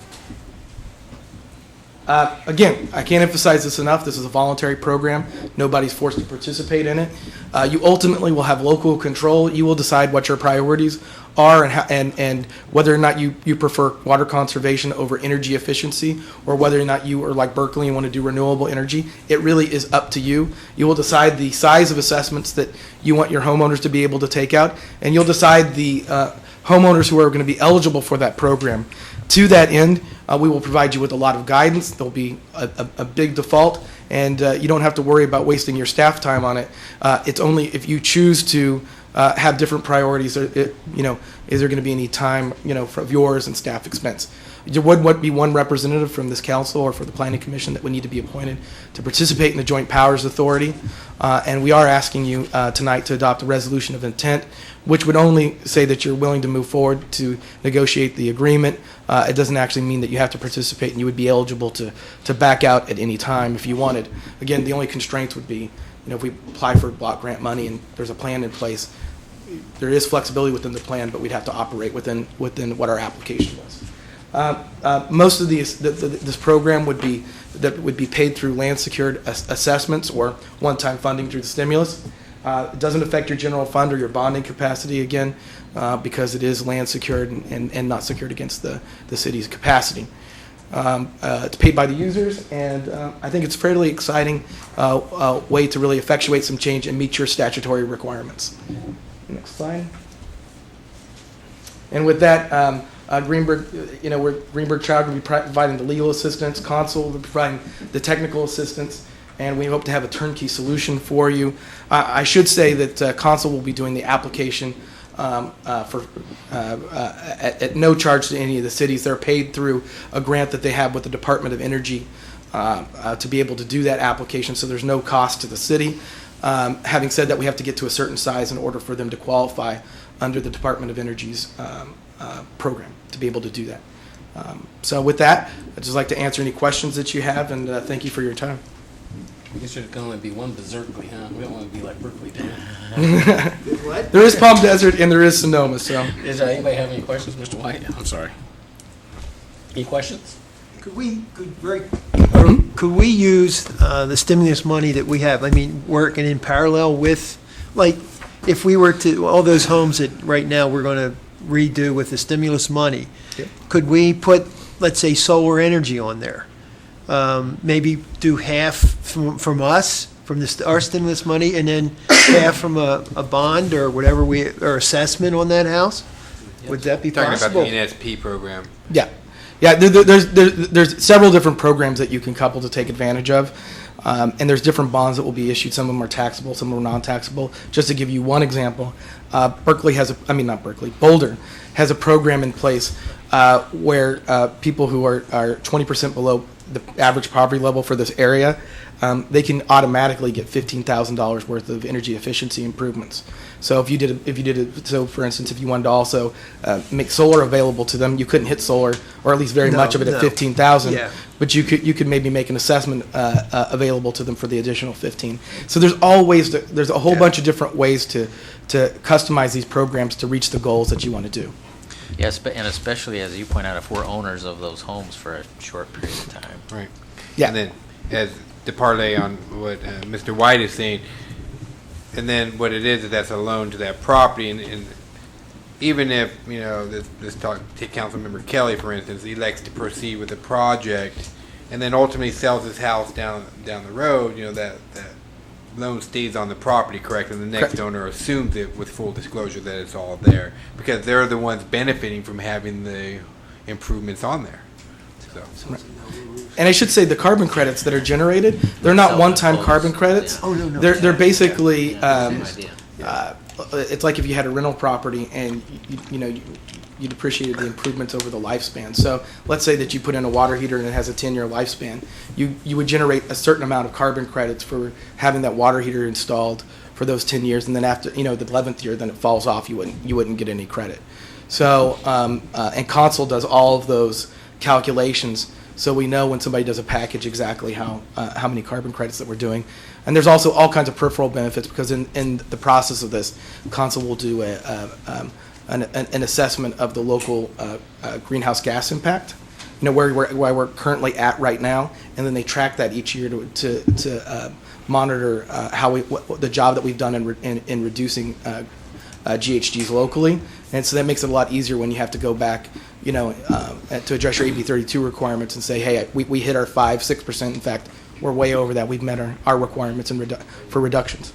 Again, I can't emphasize this enough. This is a voluntary program. Nobody's forced to participate in it. You ultimately will have local control. You will decide what your priorities are and whether or not you prefer water conservation over energy efficiency, or whether or not you are like Berkeley and want to do renewable energy. It really is up to you. You will decide the size of assessments that you want your homeowners to be able to take out, and you'll decide the homeowners who are going to be eligible for that program. To that end, we will provide you with a lot of guidance. There'll be a big default, and you don't have to worry about wasting your staff time on it. It's only if you choose to have different priorities, is there going to be any time, from yours and staff expense. There would be one representative from this council or for the Planning Commission that would need to be appointed to participate in the Joint Powers Authority. And we are asking you tonight to adopt a resolution of intent, which would only say that you're willing to move forward to negotiate the agreement. It doesn't actually mean that you have to participate, and you would be eligible to back out at any time if you wanted. Again, the only constraints would be, if we apply for block grant money and there's a plan in place, there is flexibility within the plan, but we'd have to operate within what our application was. Most of this program would be paid through land secured assessments or one-time funding through the stimulus. It doesn't affect your general fund or your bonding capacity, again, because it is land secured and not secured against the city's capacity. It's paid by the users, and I think it's a fairly exciting way to really effectuate some change and meet your statutory requirements. Next slide. And with that, Greenberg, Greenberg Child will be providing the legal assistance, Consul will be providing the technical assistance, and we hope to have a turnkey solution for you. I should say that Consul will be doing the application at no charge to any of the cities. They're paid through a grant that they have with the Department of Energy to be able to do that application, so there's no cost to the city. Having said that, we have to get to a certain size in order for them to qualify under the Department of Energy's program to be able to do that. So with that, I'd just like to answer any questions that you have, and thank you for your time. I guess there can only be one Berkeley, huh? We don't want to be like Berkeley, do we? What? There is Palm Desert and there is Sonoma, so. Does anybody have any questions, Mr. White? I'm sorry. Any questions? Could we use the stimulus money that we have, working in parallel with, like, if we were to, all those homes that right now we're going to redo with the stimulus money, Yep. could we put, let's say, solar energy on there? Maybe do half from us, from our stimulus money, and then half from a bond or whatever or assessment on that house? Would that be Talking possible? about the NSP program. Yeah. Yeah, there's several different programs that you can couple to take advantage of. And there's different bonds that will be issued. Some of them are taxable, some are non-taxable. Just to give you one example, Boulder has a program in place where people who are 20% below the average poverty level for this area, they can automatically get $15,000 worth of energy efficiency improvements. So if you did it, so for instance, if you wanted to also make solar available to them, you couldn't hit solar, or at least very much of it at 15,000. Yeah. But you could maybe make an assessment available to them for the additional 15. So there's a whole bunch of different ways to customize these programs to reach the goals that you want to do. Yes, and especially as you point out, if we're owners of those homes for a short period of time. Right. Yeah. And then, as to parlay on what Mr. White is saying, and then what it is that's a loan to that property, and even if, take Councilmember Kelly, for instance, he elects to proceed with the project, and then ultimately sells his house down the road, that loan stays on the property, correct? And the next Correct. owner assumes it with full disclosure that it's all there, because they're the ones benefiting from having the improvements on there. So. And I should say the carbon credits that are generated, they're not one-time carbon credits. Oh, no. They're basically, it's like if you had a rental property and you depreciated the improvements over the lifespan. So let's say that you put in a water heater and it has a 10-year lifespan. You would generate a certain amount of carbon credits for having that water heater installed for those 10 years, and then after the 11th year, then it falls off. You wouldn't get any credit. So and Consul does all of those calculations, so we know when somebody does a package exactly how many carbon credits that we're doing. And there's also all kinds of peripheral benefits, because in the process of this, Consul will do an assessment of the local greenhouse gas impact, where we're currently at right now, and then they track that each year to monitor the job that we've done in reducing GHGs locally. And so that makes it a lot easier when you have to go back, to address your AB 32 requirements and say, hey, we hit our 5-6%. In fact, we're way over that. We've met our requirements for reductions.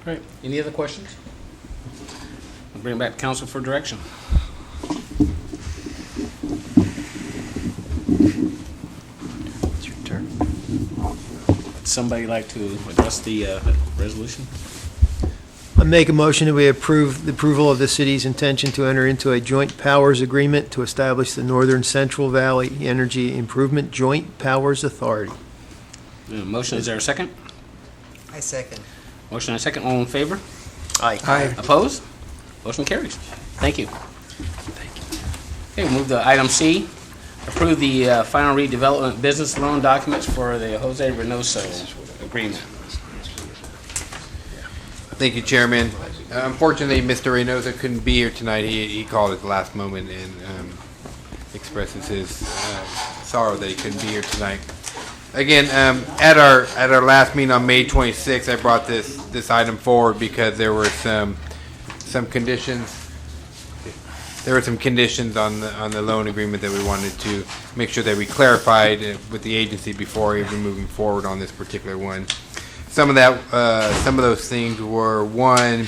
Great. Any other questions? I'll bring it back to council for direction. It's your turn. Would somebody like to address the resolution? I make a motion that we approve the approval of the city's intention to enter into a joint powers agreement to establish the Northern Central Valley Energy Improvement Joint Powers Authority. Motion, is there a second? I second. Motion and a second, all in favor? Aye. Opposed? Motion carries. Thank you. Okay, we'll move to item C. Approve the final redevelopment business loan documents for the Jose Reynoso agreement. Thank you, Chairman. Unfortunately, Mr. Reynoso couldn't be here tonight. He called at the last moment and expresses his sorrow that he couldn't be here tonight. Again, at our last meeting on May 26th, I brought this item forward because there were some conditions there were some conditions on the loan agreement that we wanted to make sure that we clarified with the agency before even moving forward on this particular one. Some of those things were, one,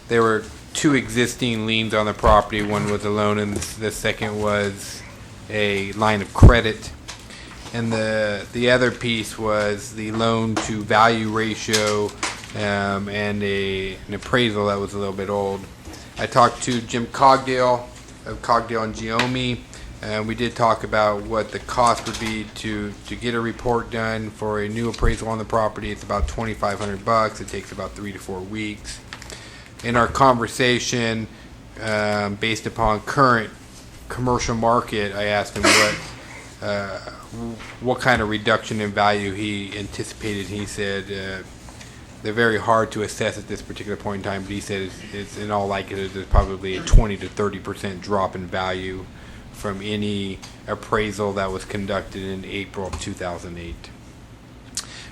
there were 2 existing liens on the property. One was a loan, and the second was a line of credit. And the other piece was the loan to value ratio and an appraisal that was a little bit old. I talked to Jim Cogdale of Cogdale and Giome, and we did talk about what the cost would be to get a report done for a new appraisal on the property. It's about $2,500. It takes about 3 to 4 weeks. In our conversation, based upon current commercial market, I asked him what kind of reduction in value he anticipated. He said they're very hard to assess at this particular point in time, but he said it's in all likelihood there's probably a 20 to 30% drop in value from any appraisal that was conducted in April of 2008,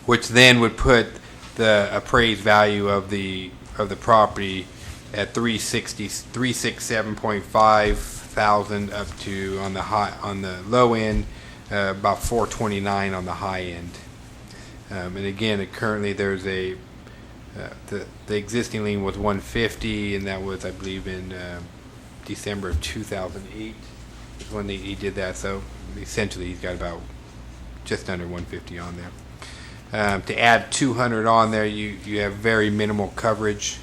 which then would put the appraised value of the property at $367.5 thousand up to on the low end about $429 on the high end. And again, currently there's the existing lien was $150, and that was, I believe, in December of 2008 is when he did that. So essentially he's got about just under $150 on there. To add $200 on there, you have very minimal coverage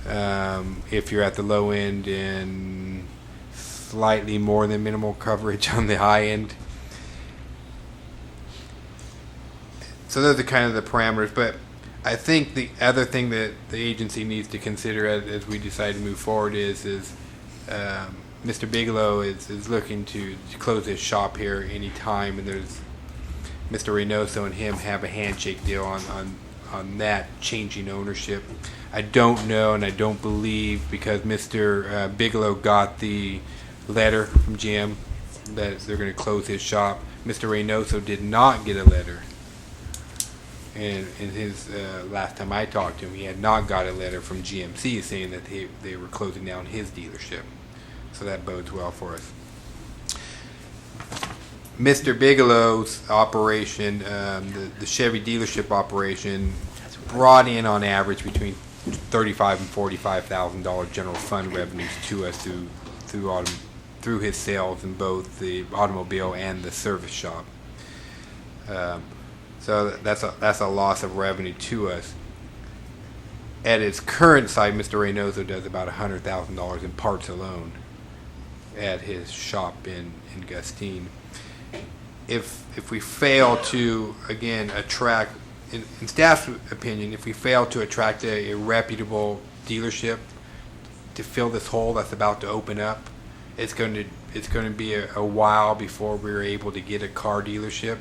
if you're at the low end, and slightly more than minimal coverage on the high end. So those are kind of the parameters, but I think the other thing that the agency needs to consider as we decide to move forward is Mr. Bigelow is looking to close his shop here any time, and there's Mr. Reynoso and him have a handshake deal on that changing ownership. I don't know, and I don't believe, because Mr. Bigelow got the letter from Jim that they're going to close his shop. Mr. Reynoso did not get a letter. And in his last time I talked to him, he had not got a letter from GMC saying that they were closing down his dealership. So that bodes well for us. Mr. Bigelow's operation, the Chevy dealership operation, brought in on average between $35,000 and $45,000 general fund revenues to us through his sales in both the automobile and the service shop. So that's a loss of revenue to us. At its current site, Mr. Reynoso does about $100,000 in parts alone at his shop in Gustine. If we fail to, again, attract, in staff's opinion, if we fail to attract a reputable dealership to fill this hole that's about to open up, it's going to be a while before we're able to get a car dealership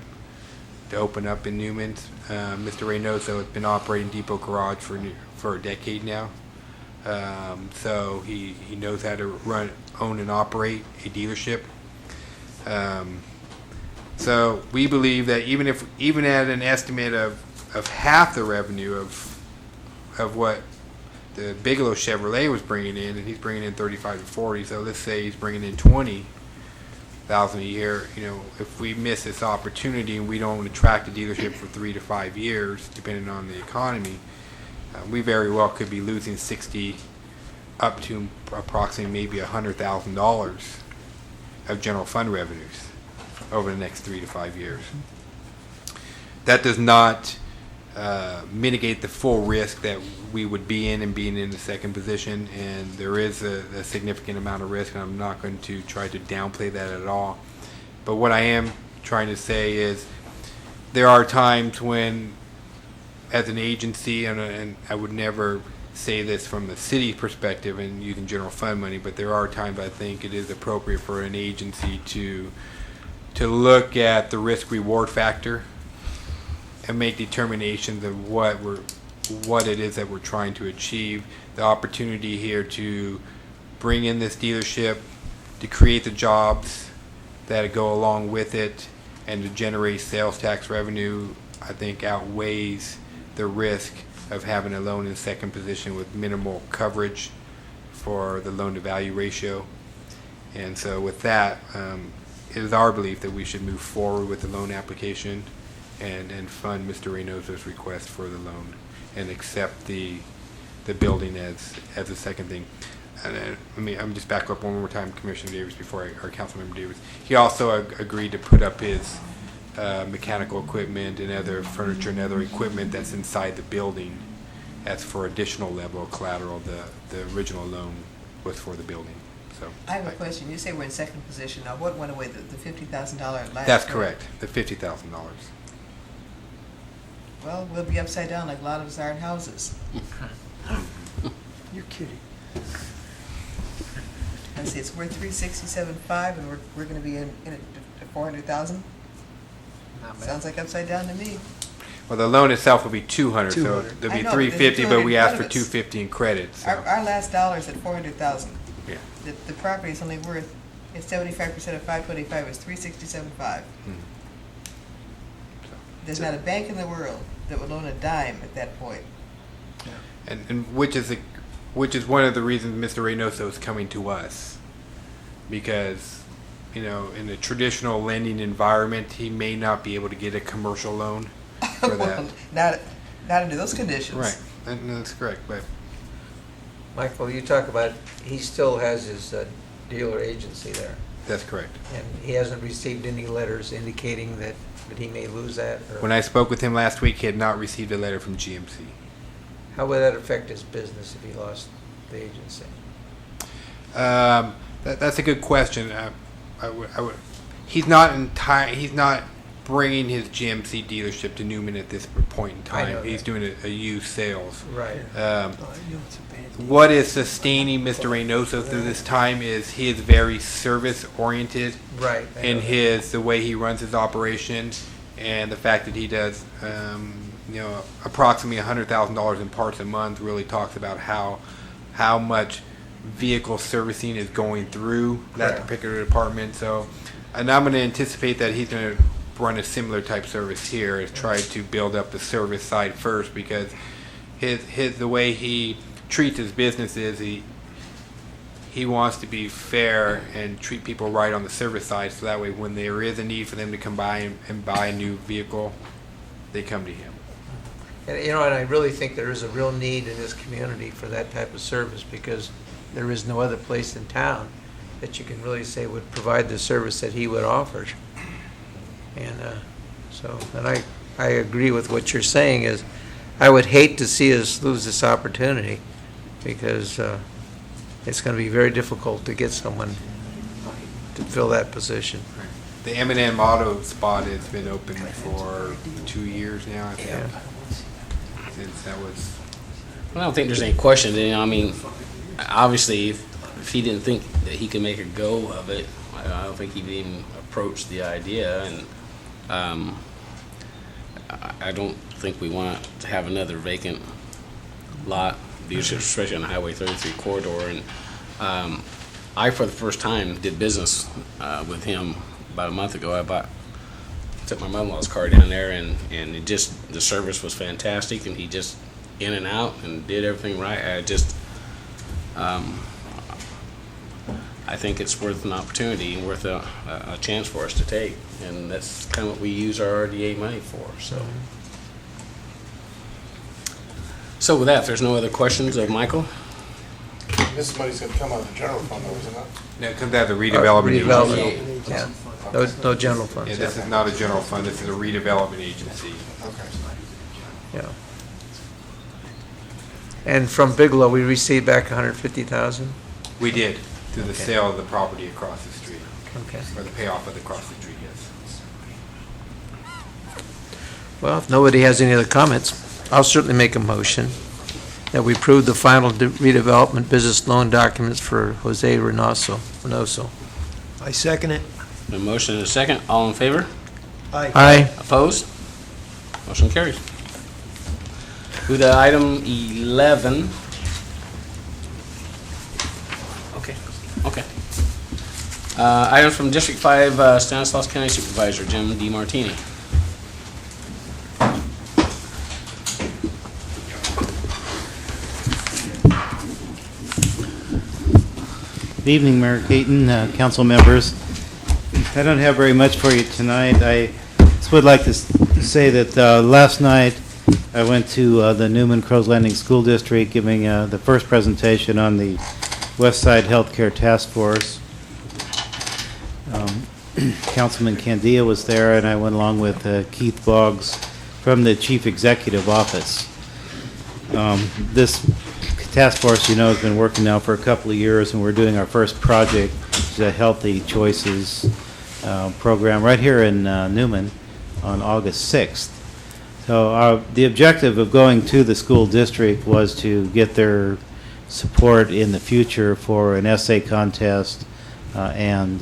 to open up in Newman. Mr. Reynoso has been operating Depot Garage for a decade now, so he knows how to own and operate a dealership. So we believe that even at an estimate of half the revenue of what the Bigelow Chevrolet was bringing in, and he's bringing in 35 to 40, so let's say he's bringing in $20,000 a year. If we miss this opportunity and we don't attract a dealership for 3 to 5 years, depending on the economy, we very well could be losing $60 up to approximately maybe $100,000 of general fund revenues over the next 3 to 5 years. That does not mitigate the full risk that we would be in being in the second position, and there is a significant amount of risk, and I'm not going to try to downplay that at all. But what I am trying to say is there are times when, as an agency, and I would never say this from the city's perspective and using general fund money, but there are times I think it is appropriate for an agency to look at the risk-reward factor and make determinations of what it is that we're trying to achieve. The opportunity here to bring in this dealership, to create the jobs that go along with it, and to generate sales tax revenue, I think outweighs the risk of having a loan in second position with minimal coverage for the loan-to-value ratio. And so with that, it is our belief that we should move forward with the loan application and fund Mr. Reynoso's request for the loan and accept the building as a second thing. And then, I'm just back up one more time, Commissioner Davis, before our Councilmember Davis. He also agreed to put up his mechanical equipment and other furniture and other equipment that's inside the building as for additional level of collateral. The original loan was for the building. So I have a question. You say we're in second position. Now, what went away? The $50,000 last? That's correct. The $50,000. Well, we'll be upside down like a lot of us are in houses. You're kidding. I see it's worth $367.5, and we're going to be in it to $400,000. Sounds like upside down to me. Well, the loan itself will be 200, so 200. there'll I be know, but there's 350, but we 200 asked for credits. 250 in credits. So. Our last dollar is at $400,000. Yeah. The property is only worth, it's 75% of 525 is $367.5. There's not a bank in the world that would loan a dime at that point. And which is one of the reasons Mr. Reynoso is coming to us, because in a traditional lending environment, he may not be able to get a commercial loan for that. Well, not under those conditions. Right, that's correct. But Michael, you talk about, he still has his dealer agency there, that's correct. and he hasn't received any letters indicating that he may lose that? Or When I spoke with him last week, he had not received a letter from GMC. how would that affect his business if he lost the agency? That's a good question. I would. He's not bringing his GMC dealership to Newman at this point in I know time. He's that. doing a used sales. Right. What is sustaining Mr. Reynoso through this time is he is very service oriented Right. I in know the way he runs his operation, and the fact that he does approximately $100,000 in parts a month really talks about how much vehicle servicing is going through that Correct. particular department. So, and I'm going to anticipate that he's going to run a similar type service here, is try to build up the service side first, because the way he treats his business is he wants to be fair and treat people right on the service side, so that way when there is a need for them to come by and buy a new vehicle, they come to him. And, and I really think there is a real need in this community for that type of service, because there is no other place in town that you can really say would provide the service that he would offer. And I agree with what you're saying. Is I would hate to see us lose this opportunity, because it's going to be very difficult to get someone to fill that position. The M&M Auto spot has been open for 2 years now, I think. Yeah. Since that was. I don't think there's any question. I mean, obviously, if he didn't think that he could make a go of it, I don't think he'd even approach the idea. And I don't think we want to have another vacant lot, especially on the Highway 33 corridor. And I, for the first time, did business with him about a month ago. Took my mother-in-law's car down there, and the service was fantastic, and he just in and out and did everything right. I think it's worth an opportunity and worth a chance for us to take, and that's kind of what we use our RDA money for. So with that, if there's no other questions of Michael? This money's gonna come out of the general fund, though, isn't it? No, it comes out of the redevelopment agency. Redevelopment, yeah. No general funds. Yeah, this is not a general fund, this is a redevelopment agency. Okay. Yeah. And from Bigelow, we received back 150,000? We did, through the Okay. sale of the property across the street, Okay. or the payoff of the across the street, yes. Well, if nobody has any other comments, I'll certainly make a motion that we approve the final redevelopment business loan documents for Jose Reynoso. I second it. A motion and a second. All in favor? Aye. Opposed? Motion carries. With item 11. Okay. Items from District 5, Stanislaus County Supervisor Jim DeMartini. Good evening, Mayor Keaton, council members. I don't have very much for you tonight. I just would like to say that last night I went to the Newman Crows Landing School District giving the first presentation on the West Side Healthcare Task Force. Councilman Candia was there, and I went along with Keith Boggs from the Chief Executive Office. This task force, you know, has been working now for a couple of years, and we're doing our first project, which is a Healthy Choices program right here in Newman on August 6th. So the objective of going to the school district was to get their support in the future for an essay contest and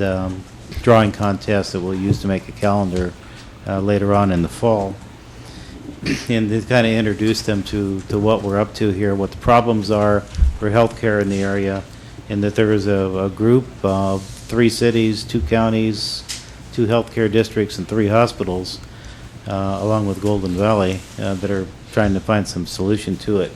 drawing contest that we'll use to make a calendar later on in the fall. And to kind of introduce them to what we're up to here, what the problems are for healthcare in the area, and that there is a group of 3 cities, 2 counties, 2 healthcare districts, and 3 hospitals, along with Golden Valley, that are trying to find some solution to it.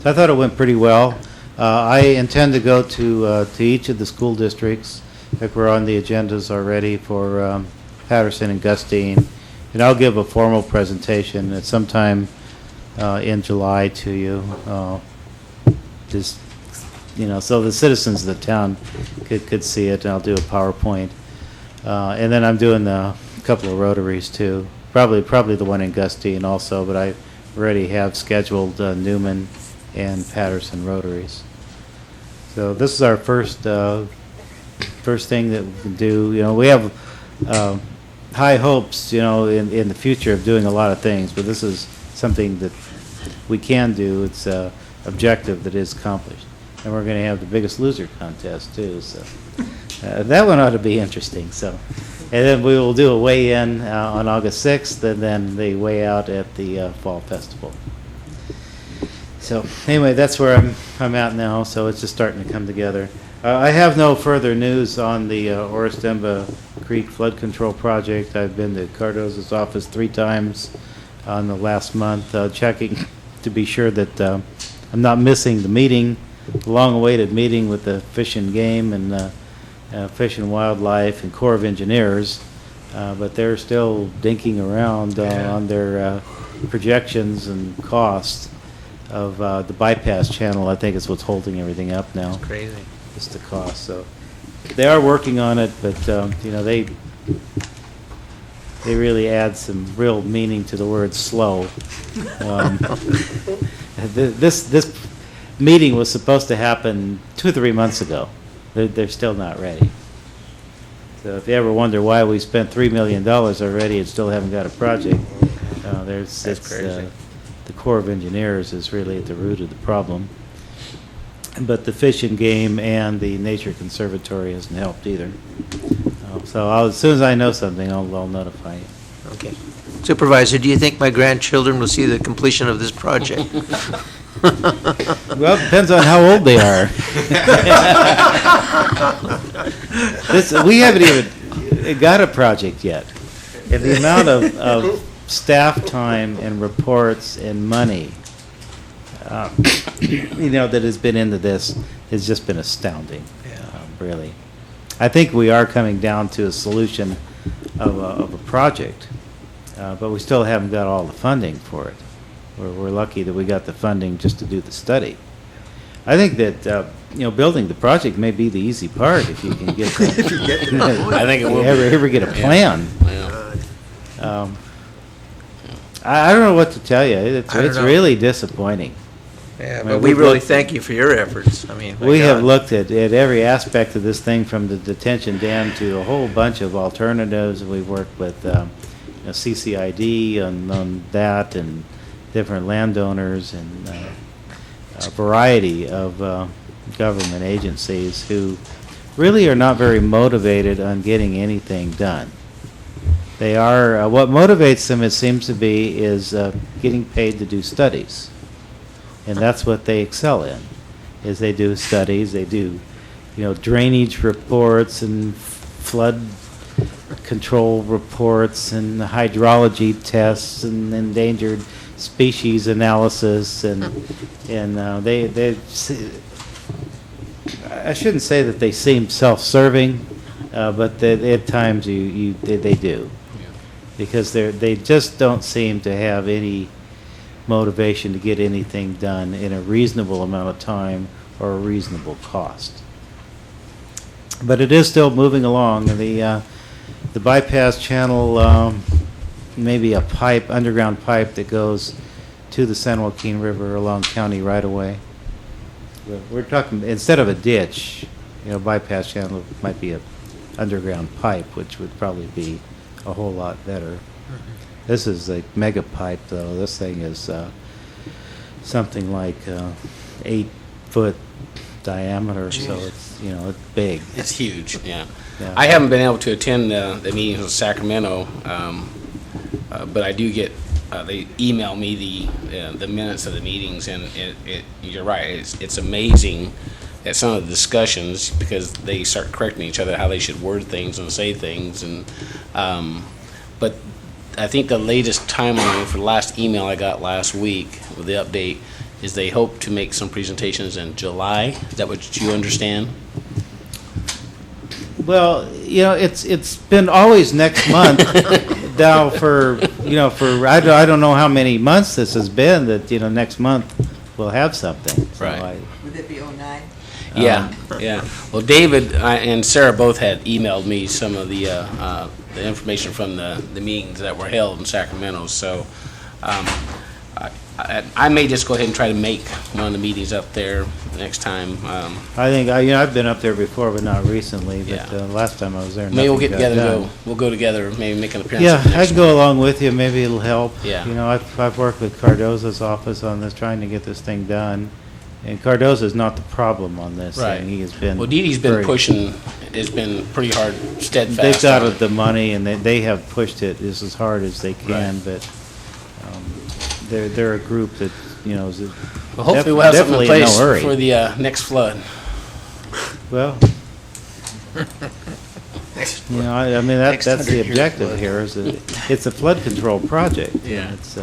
So I thought it went pretty well. I intend to go to each of the school districts. Like we're on the agendas already for Patterson and Gustine. And I'll give a formal presentation at some time in July to you, just, you know, so the citizens of the town could see it, and I'll do a PowerPoint. And then I'm doing a couple of rotaries too, probably the one in Gustine also, but I already have scheduled Newman and Patterson rotaries. So this is our first thing that we can do. You know, we have high hopes, you know, in the future of doing a lot of things, but this is something that we can do. It's an objective that is accomplished. And we're going to have the Biggest Loser contest, too, so that one ought to be interesting. So, and then we will do a weigh-in on August 6th, and then the weigh-out at the Fall Festival. So, anyway, that's where I'm at now, so it's just starting to come together. I have no further news on the Orristemba Creek Flood Control Project. I've been to Cardoz's office 3 times on the last month, checking to be sure that I'm not missing the meeting, the long-awaited meeting with the Fish and Game and Fish and Wildlife and Corps of Engineers, but they're still dinking around on their projections and costs of the bypass channel. I think is what's holding everything up now. It's crazy. Just the cost. So they are working on it, but you know, they really add some real meaning to the word slow. This meeting was supposed to happen 2 or 3 months ago. They're still not ready. So if you ever wonder why we spent $3 million already and still haven't got a project, That's crazy. The Corps of Engineers is really at the root of the problem. But the Fish and Game and the Nature Conservatory hasn't helped either. So as soon as I know something, I'll notify you. Okay. Supervisor, do you think my grandchildren will see the completion of this project? Well, it depends on how old they are. We haven't even got a project yet. And the amount of staff time and reports and money you know, that has been into this has just been astounding. Really. I think we are coming down to a solution of a project, but we still haven't got all the funding for it. We're lucky that we got the funding just to do the study. I think that you know, building the project may be the easy part if you can get that. I think it will. Ever get a plan. I don't know what to tell you. It's really disappointing. Yeah, I but mean, we we've really looked- thank you for your efforts. I mean, my We have God. looked at every aspect of this thing, from the detention dam to a whole bunch of alternatives. We've worked with you know, CCID on that, and different landowners, and a variety of government agencies who really are not very motivated on getting anything done. They are, what motivates them, it seems to be, is getting paid to do studies. And that's what they excel in, is they do studies, they do, you know, drainage reports and flood control reports and hydrology tests and endangered species analysis, and I shouldn't say that they seem self-serving, but at times they do. Because they just don't seem to have any motivation to get anything done in a reasonable amount of time or a reasonable cost. But it is still moving along. The bypass channel, maybe a pipe, underground pipe that goes to the San Joaquin River along county right-of-way. We're talking, instead of a ditch, bypass channel might be a underground pipe, which would probably be a whole lot better. This is a mega pipe, though. This thing is something like 8-foot diameter, so it's it's big. It's huge, yeah. Yeah. I haven't been able to attend the meetings in Sacramento, but I do get, they email me the minutes of the meetings, and you're right, it's amazing at some of the discussions, because they start correcting each other how they should word things and say things, and but I think the latest timeline for the last email I got last week with the update is they hope to make some presentations in July. Is that what you understand? Well, it's been always next month now for I don't know how many months this has been that next month we'll have something. So Right. Would it be 09? Yeah, yeah. Well, David and Sarah both had emailed me some of the information from the meetings that were held in Sacramento. So I may just go ahead and try to make one of the meetings up there next time. I think I've been up there before, but not recently. But Yeah. last time I was there, Maybe we'll get nothing got together and done. we'll go together, maybe make an appearance. Yeah, at the I next can go along with you. Maybe it'll help. Yeah. I've worked with Cardoza's office on this, trying to get this thing done. And Cardoza's not the problem on this Right. thing. He has been. Well, Dee Dee's been very- pushing, has been pretty hard, steadfast. They've got on it. the money, and they have pushed it as hard as they can. But they're a group that is. Well, hopefully we'll have something in definitely in no place hurry. for the next flood. Well, I mean, that's the 100-year objective flood. here, it's a flood control project. and Yeah. It's,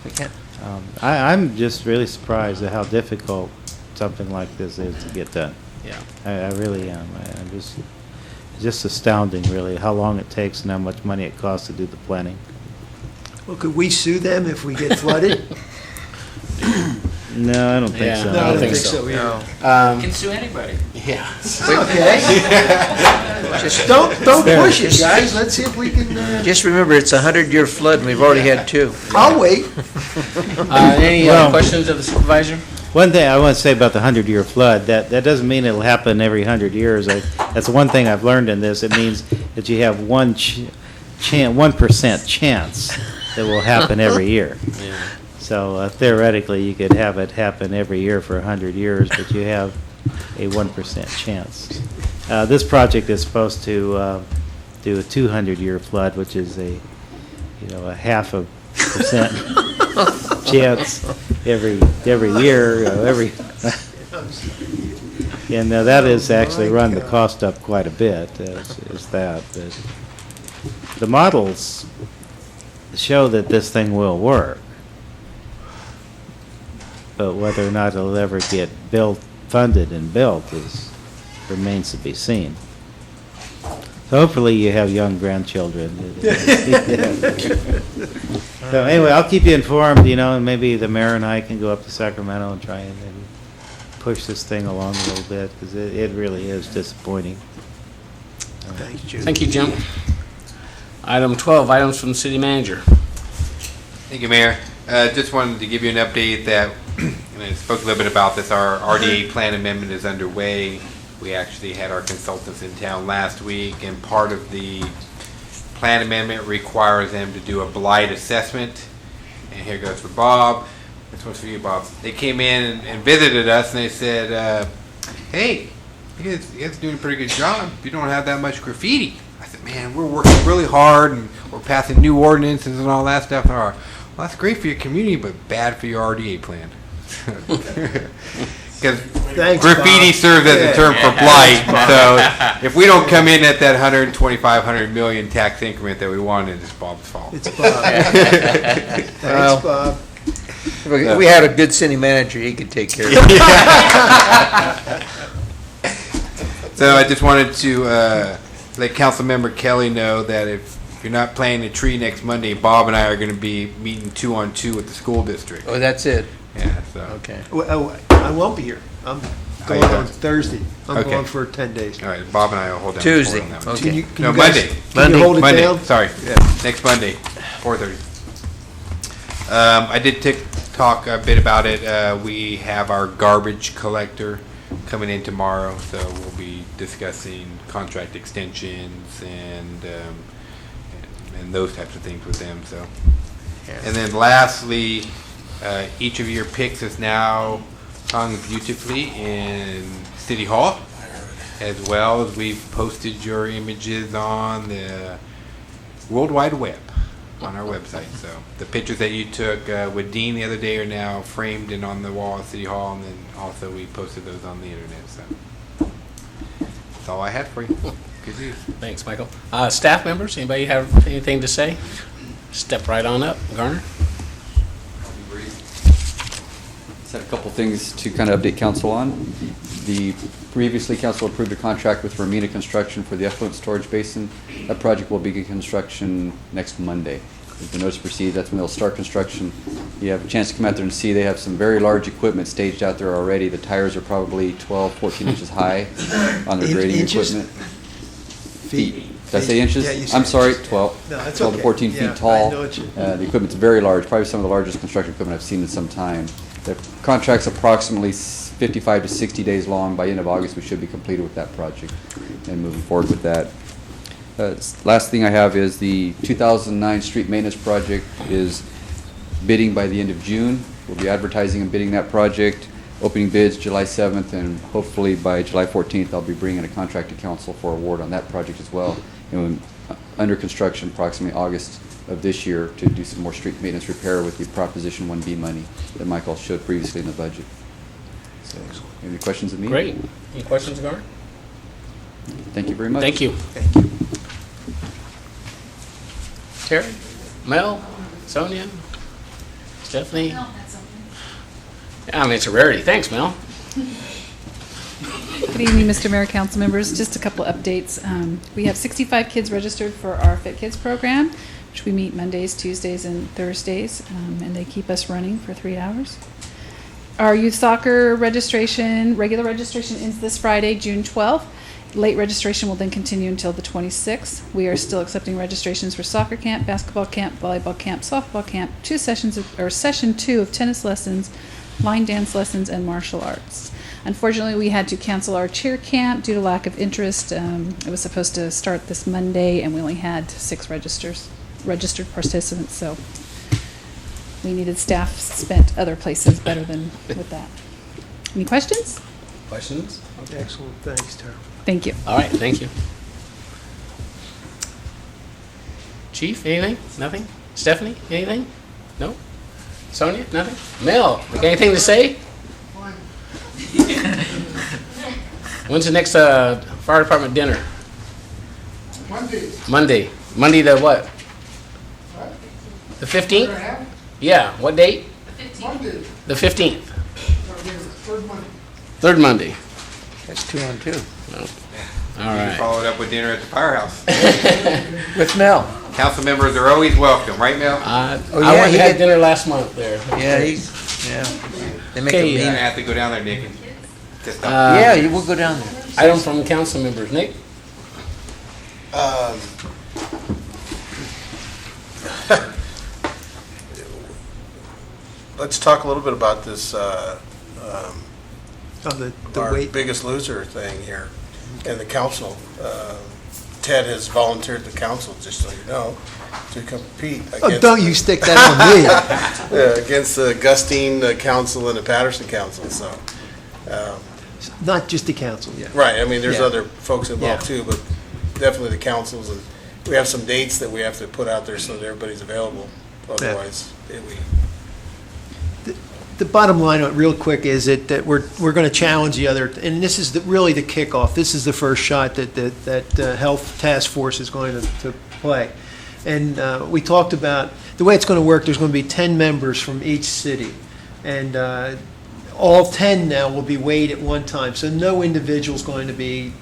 We can't- I'm just really surprised at how difficult something like this is to get done. Yeah. I really am. I'm just astounding, really, how long it takes and how much money it costs to do the planning. Well, could we sue them if we get flooded? No, I don't think Yeah. so. No, I don't think so. No. You can sue anybody. Yeah. Okay. Just don't push it, guys. Let's see if we can, Just remember, it's a 100-year flood, and we've already had 2. I'll wait. Any Well- questions of the supervisor? One thing I want to say about the 100-year flood, that doesn't mean it'll happen every 100 years. That's one thing I've learned in this. It means that you have 1% chance that will happen every year. Yeah. So theoretically, you could have it happen every year for 100 years, but you have a 1% chance. This project is supposed to do a 200-year flood, which is a 0.5% chance every year. And that has actually run the cost up quite a bit. Is that? But the models show that this thing will work. But whether or not it'll ever get funded and built remains to be seen. So hopefully you have young grandchildren. So anyway, I'll keep you informed, and maybe the mayor and I can go up to Sacramento and try and maybe push this thing along a little bit, because it really is disappointing. Thanks, Jim. Thank you, Jim. Item 12, items from the city manager. Thank you, Mayor. Just wanted to give you an update that, and I spoke a little bit about this, our RDA plan amendment is underway. We actually had our consultants in town last week, and part of the plan amendment requires them to do a blight assessment. And here goes for Bob. This one's for you, Bob. They came in and visited us, and they said, hey, you guys are doing a pretty good job. You don't have that much graffiti. I said, man, we're working really hard, and we're passing new ordinances and all that stuff. Well, that's great for your community, but bad for your RDA plan. Because graffiti Bob. serves as Yeah. a term for blight. So if we don't come in at that 100 million tax increment that we wanted, it's Bob's fault. It's Bob. Thanks, Bob. We had a good city manager, he could take care of it. So I just wanted to let Councilmember Kelly know that if you're not planting a tree next Monday, Bob and I are going to be meeting 2-on-2 with the school district. Oh, that's it. Yeah, so. Okay. Well, I won't be here. I'm going you on going? Thursday. I'm Okay. going for 10 days. All right, Bob and I will hold down. the Tuesday. fort on that one. Okay. Can No, you guys- Monday. Can you hold it Monday, down? sorry. Next Monday, 4:30. I did talk a bit about it. We have our garbage collector coming in tomorrow, so we'll be discussing contract extensions and those types of things with them. So, and then lastly, each of your picks is now hung beautifully in City Hall, as well as we've posted your images on the World Wide Web on our website. So the pictures that you took with Dean the other day are now framed and on the wall at City Hall, and then also we posted those on the internet. So that's all I had for you. Good news. Thanks, Michael. Staff members, anybody have anything to say? Step right on up. Garner? Just had a couple things to kind of update council on. The previously council approved a contract with Romina Construction for the effluent storage basin. That project will begin construction next Monday. With the notice to proceed, that's when they'll start construction. You have a chance to come out there and see, they have some very large equipment staged out there already. The tires are probably 12, 14 inches high on their grading Inches? equipment. Feet. Did I say inches? Yeah, you said I'm sorry, inches. 12. No, that's 12 to okay. 14 Yeah, feet I tall. know what you- The equipment's very large, probably some of the largest construction equipment I've seen in some time. The contract's approximately 55 to 60 days long. By end of August, we should be completed with that project and moving forward with that. Last thing I have is the 2009 street maintenance project is bidding by the end of June. We'll be advertising and bidding that project, opening bids July 7th, and hopefully by July 14th, I'll be bringing a contract to council for award on that project as well. And under construction approximately August of this year to do some more street maintenance repair with the Proposition 1B money that Michael showed previously in the budget. So, any questions of me? Great. Any questions, Garner? Thank you very much. Thank you. Thank you. Terry? Mel? Sonia? Stephanie? I mean, it's a rarity. Thanks, Mel. Good evening, Mr. Mayor, council members. Just a couple updates. We have 65 kids registered for our Fit Kids program, which we meet Mondays, Tuesdays, and Thursdays, and they keep us running for 3 hours. Our youth soccer registration, regular registration ends this Friday, June 12th. Late registration will then continue until the 26th. We are still accepting registrations for soccer camp, basketball camp, volleyball camp, softball camp, session 2 of tennis lessons, line dance lessons, and martial arts. Unfortunately, we had to cancel our cheer camp due to lack of interest. It was supposed to start this Monday, and we only had 6 registered participants, so we needed staff spent other places better than with that. Any questions? Questions? Okay. Excellent. Thanks, Tara. Thank you. All right, thank you. Chief, anything? Nothing? Stephanie, anything? No? Sonia, nothing? Mel, got anything to say? When's the next fire department dinner? Monday. Monday the what? The 15th? Yeah, what date? The 15th. Third Monday. That's 2 on 2. All right. Followed up with dinner at the firehouse. With Mel. Council members are always welcome, right, Mel? I Oh, went yeah, and he had did- dinner last month there. Yeah, they make Okay, it You're mean. gonna have to go down there, Nick, and just Yeah, you will go down there. Item from council members. Nick? Let's talk a little bit about this, Oh, the our weight. Biggest Loser thing here in the council. Ted has volunteered the council, just so you know, to compete Oh, against. don't you stick that on me. Against the Gustine Council and the Patterson Council, so. Not just the council, yeah. Right, I mean, there's Yeah. other folks involved Yeah. too, but definitely the councils, and we have some dates that we have to put out there so that everybody's available. Otherwise, The bottom line, real quick, is that we're going to challenge the other, and this is really the kickoff. This is the first shot that Health Task Force is going to play. And we talked about, the way it's going to work, there's going to be 10 members from each city. And all 10 now will be weighed at one time, so no individual's going to be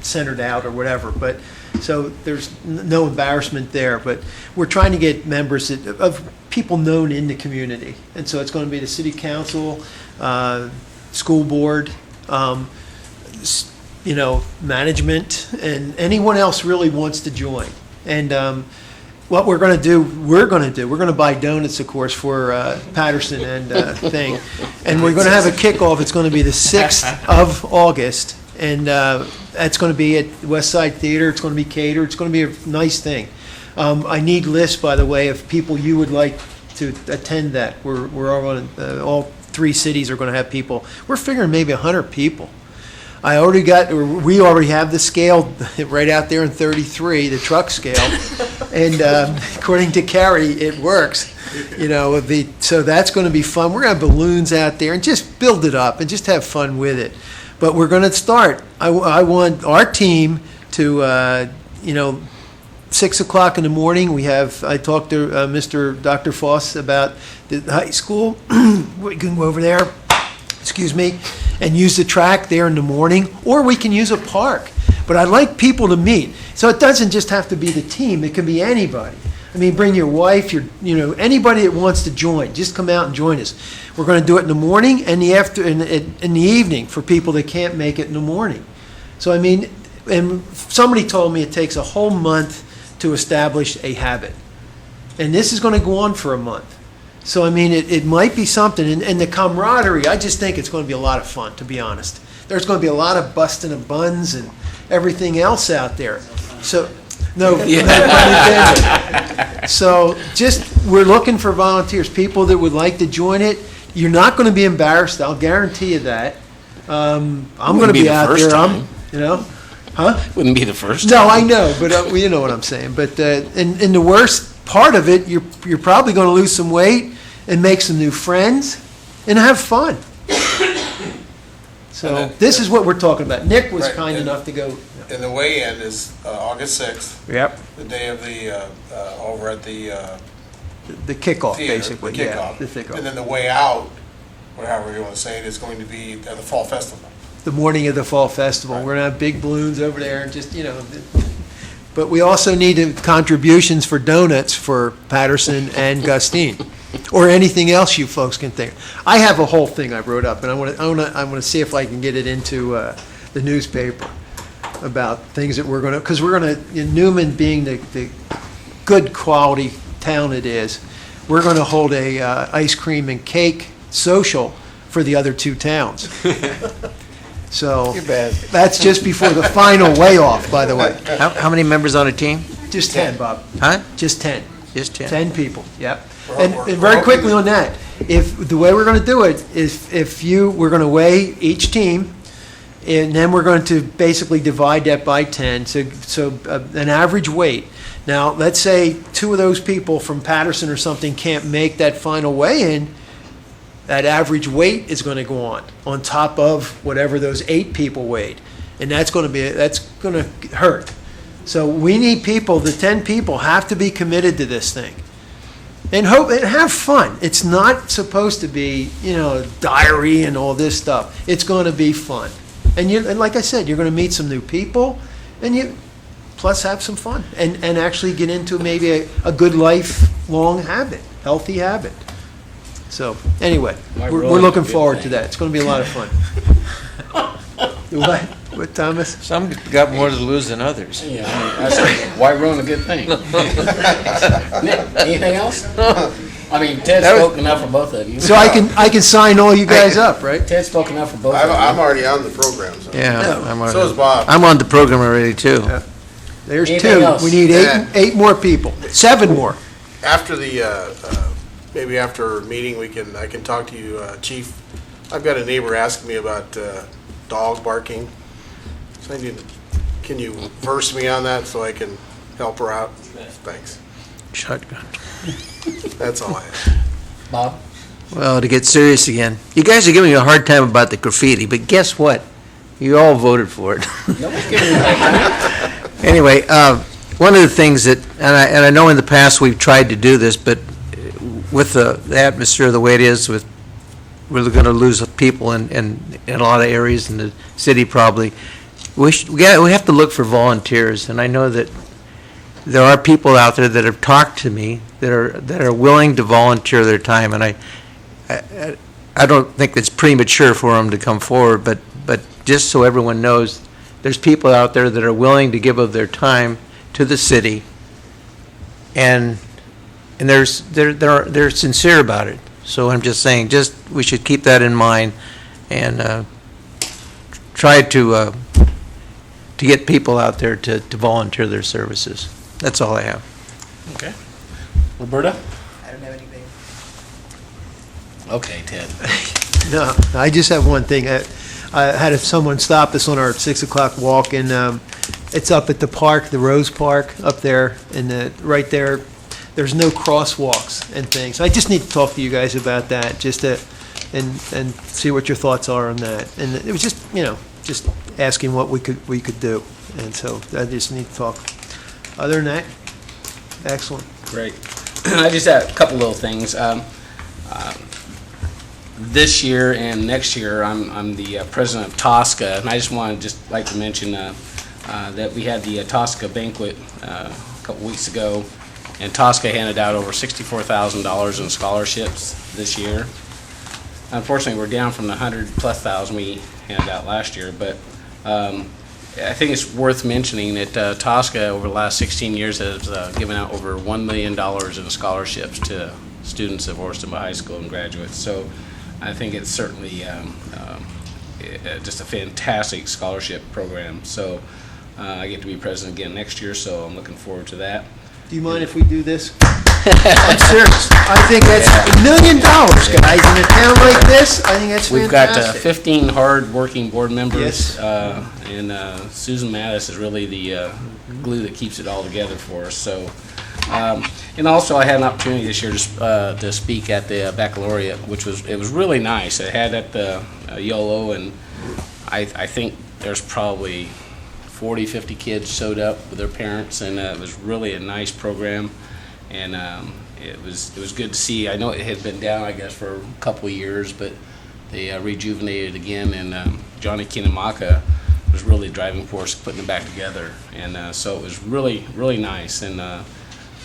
centered out or whatever. But, so there's no embarrassment there. But we're trying to get members of people known in the community. And so it's going to be the city council, school board, management, and anyone else really wants to join. And what we're going to buy donuts, of course, for Patterson and thing. And we're going to have a kickoff. It's going to be the 6th of August. And that's going to be at West Side Theater. It's going to be catered. It's going to be a nice thing. I need lists, by the way, of people you would like to attend that. We're all 3 cities are going to have people. We're figuring maybe 100 people. We already have the scale right out there in 33, the truck scale. And according to Carrie, it works. So that's going to be fun. We're going to have balloons out there and just build it up and just have fun with it. But we're going to start. I want our team to, 6 o'clock in the morning. I talked to Dr. Foss about the high school. We can go over there, and use the track there in the morning, or we can use a park. But I'd like people to meet. So it doesn't just have to be the team. It can be anybody. I mean, bring your wife, anybody that wants to join. Just come out and join us. We're going to do it in the morning and in the evening for people that can't make it in the morning. So, I mean, and somebody told me it takes a whole month to establish a habit. And this is going to go on for a month. So, I mean, it might be something. And the camaraderie, I just think it's going to be a lot of fun, to be honest. There's going to be a lot of busting of buns and everything else out there. So, no pun intended. So, we're looking for volunteers, people that would like to join it. You're not going to be embarrassed. I'll guarantee you that. I'm going to be out there. Wouldn't be the first No, time. I know, but you know what I'm saying. But in the worst part of it, you're probably going to lose some weight and make some new friends and have fun. So this is what we're talking about. Nick was kind enough to go. And the weigh-in is August 6th. Yep. The day of the, over at the The kickoff, theater, basically. the Yeah, kickoff. the kickoff. And then the way out, or however you want to say it, is going to be at the Fall Festival. The morning of the Fall Festival. We're going to have big balloons over there and just, But we also need contributions for donuts for Patterson and Gustine, or anything else you folks can think. I have a whole thing I wrote up, and I want to see if I can get it into the newspaper about things that we're going to, because we're going to, Newman being the good quality town it is, we're going to hold a ice cream and cake social for the other 2 towns. So that's just before the final weigh-off, by the way. How many members on a team? Just 10, Bob. Huh? Just 10. Just 10? 10 people, yep. And very quickly on that, the way we're going to do it is we're going to weigh each team, and then we're going to basically divide that by 10, so an average weight. Now, let's say 2 of those people from Patterson or something can't make that final weigh-in, that average weight is going to go on top of whatever those 8 people weighed. And that's going to hurt. So we need people, the 10 people have to be committed to this thing. And have fun. It's not supposed to be, diary and all this stuff. It's going to be fun. And like I said, you're going to meet some new people, and plus have some fun. And actually get into maybe a good lifelong habit, healthy habit. So, anyway, we're looking forward to that. It's going to be a lot of fun. What? What, Thomas? Some got more to lose than others. Yeah, I said, why ruin a good thing? Nick, anything else? I mean, Ted spoke enough for both of you. So I can sign all you guys up, right? Ted spoke enough for both of you. I'm already on the program. So. Yeah, So is Bob. I'm on the program already, too. Yeah. There's Anything 2. else? We need 8 more people. 7 more. After maybe after a meeting, I can talk to you, Chief. I've got a neighbor asking me about dog barking. So can you verse me on that so I can help her out? Thanks. Shotgun. That's all I have. Bob? Well, to get serious again, you guys are giving me a hard time about the graffiti, but guess what? You all voted for it. Nobody's giving you that time. Anyway, one of the things that, and I know in the past we've tried to do this, but with the atmosphere the way it is with we're going to lose people in a lot of areas in the city probably. We have to look for volunteers, and I know that there are people out there that have talked to me that are willing to volunteer their time, and I don't think it's premature for them to come forward, but just so everyone knows, there's people out there that are willing to give of their time to the city, and they're sincere about it. So I'm just saying, we should keep that in mind and try to get people out there to volunteer their services. That's all I have. Okay. Roberta? I don't have anything. Okay, Ted. No, I just have one thing. I had someone stop us on our 6 o'clock walk, and it's up at the park, the Rose Park, up there, and right there, there's no crosswalks and things. I just need to talk to you guys about that, just to, and see what your thoughts are on that. And it was just, just asking what we could do, and so I just need to talk. Other than that, excellent. Great. I just had a couple little things. This year and next year, I'm the president of Tosca, and I just want to like to mention that we had the Tosca banquet a couple weeks ago, and Tosca handed out over $64,000 in scholarships this year. Unfortunately, we're down from the 100+ we handed out last year, but I think it's worth mentioning that Tosca over the last 16 years has given out over $1 million in scholarships to students of Orstema High School and graduates. So I think it's certainly just a fantastic scholarship program. So I get to be president again next year, so I'm looking forward to that. Do you mind if we do this? I'm serious. I think that's $1 million, guys, in a town like this. I think that's fantastic. We've got 15 hard-working board members, Yes. and Susan Mattis is really the glue that keeps it all together for us. So, and also I had an opportunity this year to speak at the baccalaureate, which was really nice. I had at the YOLO, and I think there's probably 40, 50 kids showed up with their parents, and it was really a nice program, and it was good to see. I know it had been down, I guess, for a couple of years, but they rejuvenated it again, and Johnny Kinamaka was really the driving force putting it back together, and so it was really, really nice, and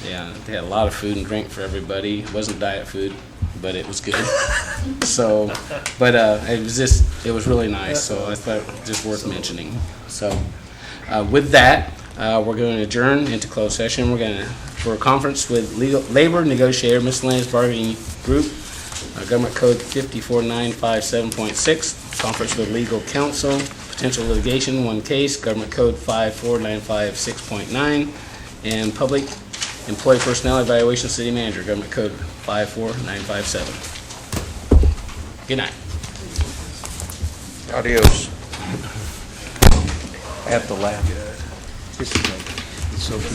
yeah, they had a lot of food and drink for everybody. It wasn't diet food, but it was good. So, but it was really nice, so I thought it was just worth mentioning. So. With that, we're going to adjourn into closed session. We're going to, for a conference with labor negotiator, miscellaneous bargaining group, Government Code 54957.6, conference with legal counsel, potential litigation, one case, Government Code 54956.9, and public employee personnel evaluation, city manager, Government Code 54957. Good night. Adios. I have to laugh. It's so cute.